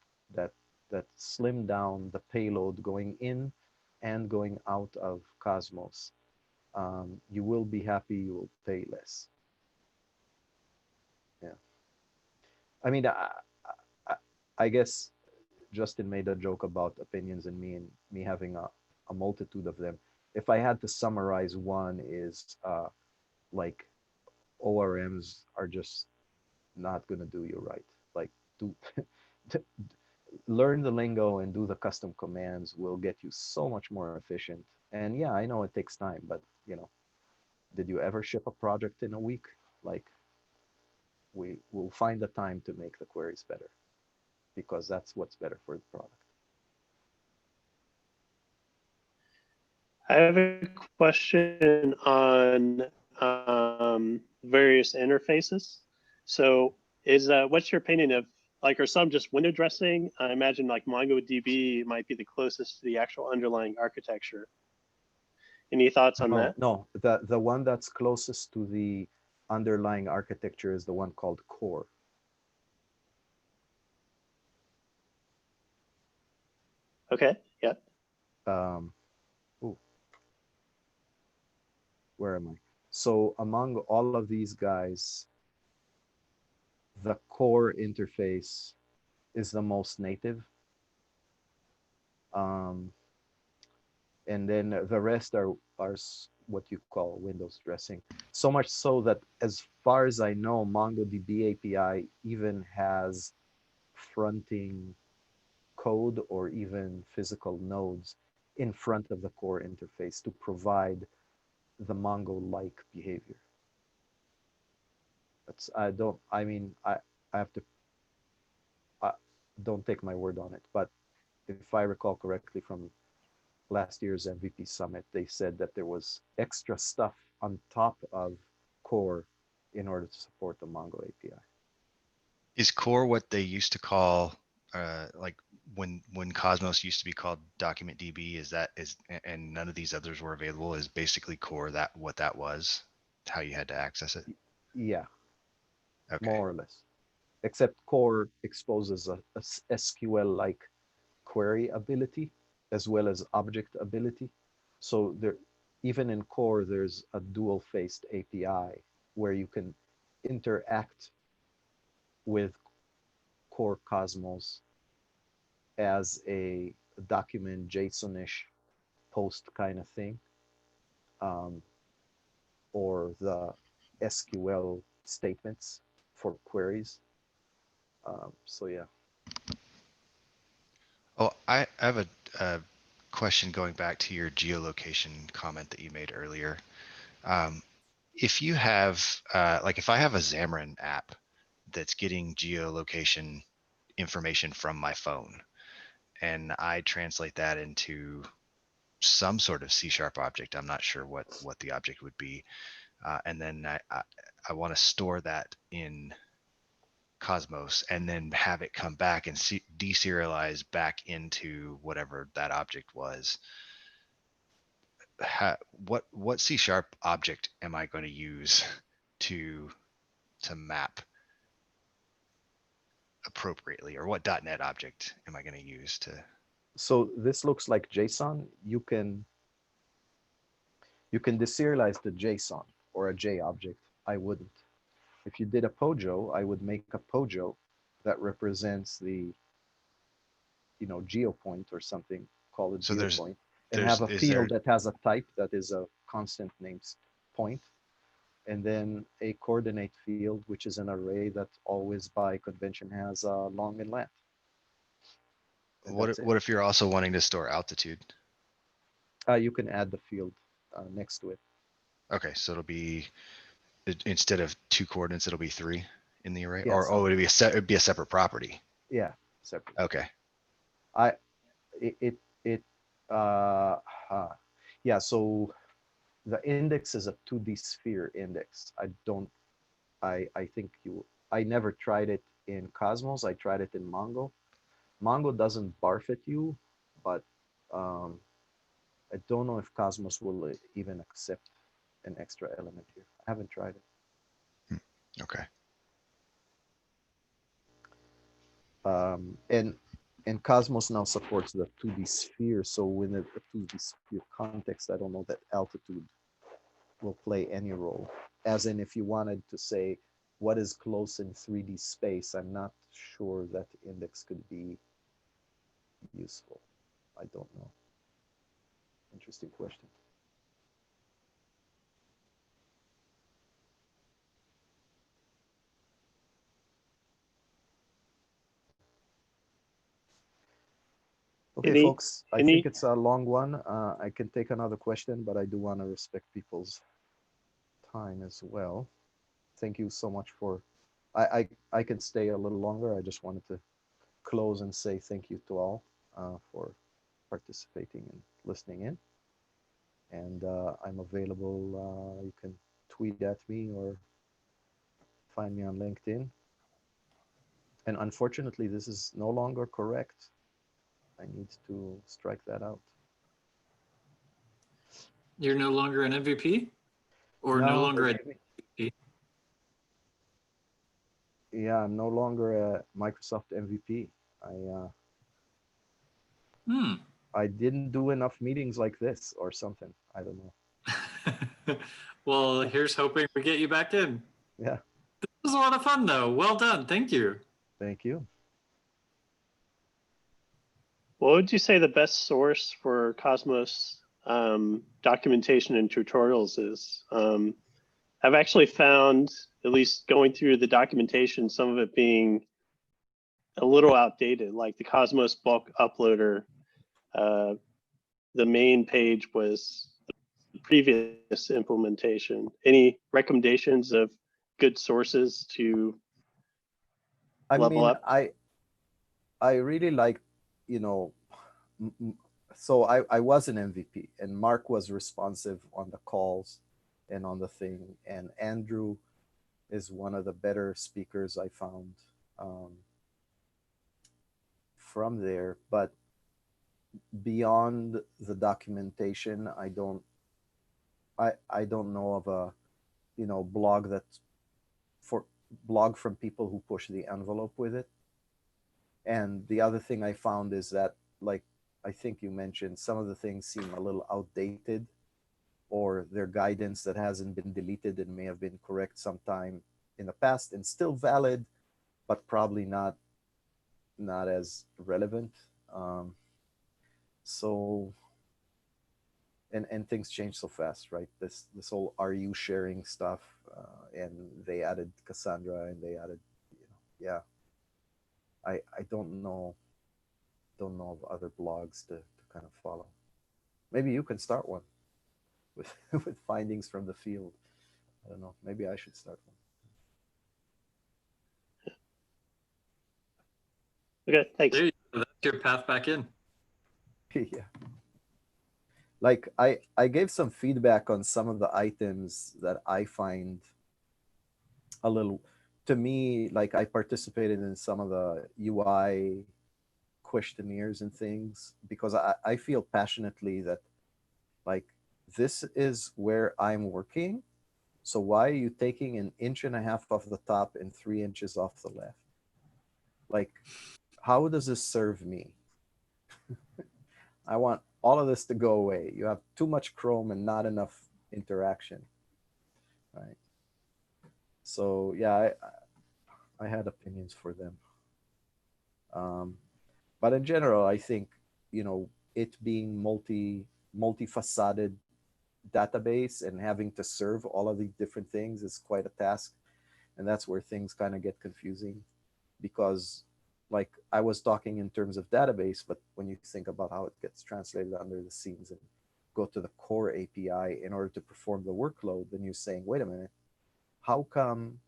slim down the payload going in and going out of Cosmos. You will be happy, you will pay less. Yeah. I mean, I guess Justin made a joke about opinions and me having a multitude of them. If I had to summarize one is like ORMs are just not going to do you right. Like do learn the lingo and do the custom commands will get you so much more efficient. And yeah, I know it takes time, but Did you ever ship a project in a week? Like, we will find the time to make the queries better, because that's what's better for the product. I have a question on various interfaces. So what's your opinion of, like, are some just window dressing? I imagine like MongoDB might be the closest to the actual underlying architecture. Any thoughts on that? No, the one that's closest to the underlying architecture is the one called core. Okay, yeah. Where am I? So among all of these guys, the core interface is the most native. And then the rest are what you call Windows dressing. So much so that, as far as I know, MongoDB API even has fronting code or even physical nodes in front of the core interface to provide the Mongo-like behavior. I have to, don't take my word on it, but if I recall correctly from last year's MVP Summit, they said that there was extra stuff on top of core in order to support the Mongo API. Is core what they used to call, like when Cosmos used to be called document DB? And none of these others were available? Is basically core what that was, how you had to access it? Yeah, Okay. more or less. Except core exposes a SQL-like query ability as well as object ability. So there, even in core, there's a dual-faced API where you can interact with core Cosmos as a document JSON-ish post kind of thing, or the SQL statements for queries. So yeah. Oh, I have a question going back to your geolocation comment that you made earlier. If you have, like if I have a Xamarin app that's getting geolocation information from my phone, and I translate that into some sort of C# object, I'm not sure what the object would be, and then I want to store that in Cosmos and then have it come back and deserialize back into whatever that object was. What C# object am I going to use to map appropriately, or what .NET object am I going to use to? So this looks like JSON. You can deserialize the JSON or a J object. I wouldn't. If you did a POJO, I would make a POJO that represents the, geopoint or something, call it So geopoint, and have a is field there, that has a type that is a constant names point, and then a coordinate field, which is an array that always by convention has a long and length. And what that's it. if you're also wanting to store altitude? You can add the field next to it. Okay, so it'll be, instead of 2 coordinates, it'll be 3 in the array, Yeah, or it'd be a separate property. Yeah, separate. Okay. Yeah, so the index is a 2D sphere index. I never tried it in Cosmos. I tried it in Mongo. Mongo doesn't barf at you, but I don't know if Cosmos will even accept an extra element here. I haven't tried it. Okay. And Cosmos now supports the 2D sphere. So in a 2D sphere context, I don't know that altitude will play any role. As in, if you wanted to say what is close in 3D space, I'm not sure that index could be useful. I don't know. Interesting question. Okay, folks, I think it's a long one. I can take another question, but I do want to respect people's time as well. Thank you so much for, I can stay a little longer. I just wanted to close and say thank you to all for participating and listening in. And I'm available. You can tweet at me or find me on LinkedIn. And unfortunately, this is no longer correct. I need to strike that out. You're no longer an MVP? Or no No, longer a MVP? Yeah, I'm no longer a Microsoft MVP. I didn't do enough meetings like this or something. I don't know. Well, here's hoping we get you back in. Yeah, This was a lot of fun, though. Well done. Thank you. thank you. What would you say the best source for Cosmos documentation and tutorials is? I've actually found, at least going through the documentation, some of it being a little outdated, like the Cosmos bulk uploader. The main page was the previous implementation. Any recommendations of good sources to level up? I really like, so I was an MVP and Mark was responsive on the calls and on the thing. And Andrew is one of the better speakers I found from there. But beyond the documentation, I don't know of a, blog from people who push the envelope with it. And the other thing I found is that, like, I think you mentioned, some of the things seem a little outdated, or their guidance that hasn't been deleted and may have been correct sometime in the past and still valid, but probably not as relevant. So, and things change so fast, right? This whole "are you sharing" stuff, and they added Cassandra, and they added, yeah. I don't know of other blogs to kind of follow. Maybe you can start one with with findings from the field. I don't know. Maybe I should start one. Okay, thanks. There you go. That's your path back in. Yeah. Like I gave some feedback on some of the items that I find a little, to me, like I participated in some of the UI questionnaires and things because I feel passionately that, like, this is where I'm working. So why are you taking 1.5 inches off the top and 3 inches off the left? Like, how does this serve me? I want all of this to go away. You have too much Chrome and not enough interaction, right? So yeah, I had opinions for them. But in general, I think, it being multi-faceted database and having to serve all of these different things is quite a task. And that's where things kind of get confusing because, like, I was talking in terms of database, but when you think about how it gets translated under the scenes and go to the core API in order to perform the workload, then you're saying, wait a minute, how come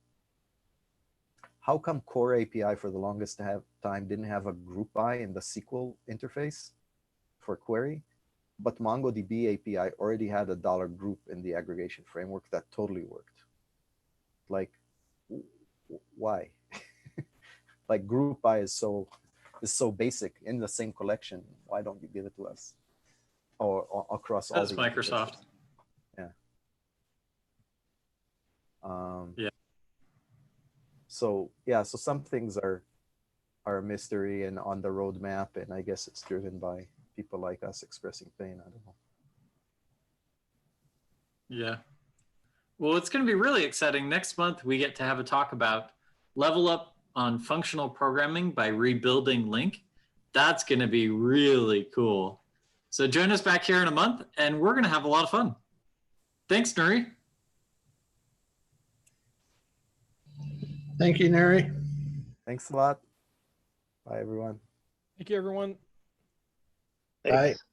core API for the longest time didn't have a group by in the SQL interface for query, but MongoDB API already had a $group in the aggregation framework that totally worked? Like, why? Like, group by is so basic in the same collection. Why don't you give it to us? Or across all That's the Microsoft. interfaces? Yeah. Yeah. So yeah, so some things are a mystery and on the roadmap, and I guess it's driven by people like us expressing pain. I don't know. Yeah. Well, it's going to be really exciting. Next month, we get to have a talk about level up on functional programming by rebuilding Link. That's going to be really cool. So join us back here in a month, and we're going to have a lot of fun. Thanks, Nuri. Thank you, Nuri. Thanks a lot. Bye, everyone. Thank you, everyone. Thanks. Bye.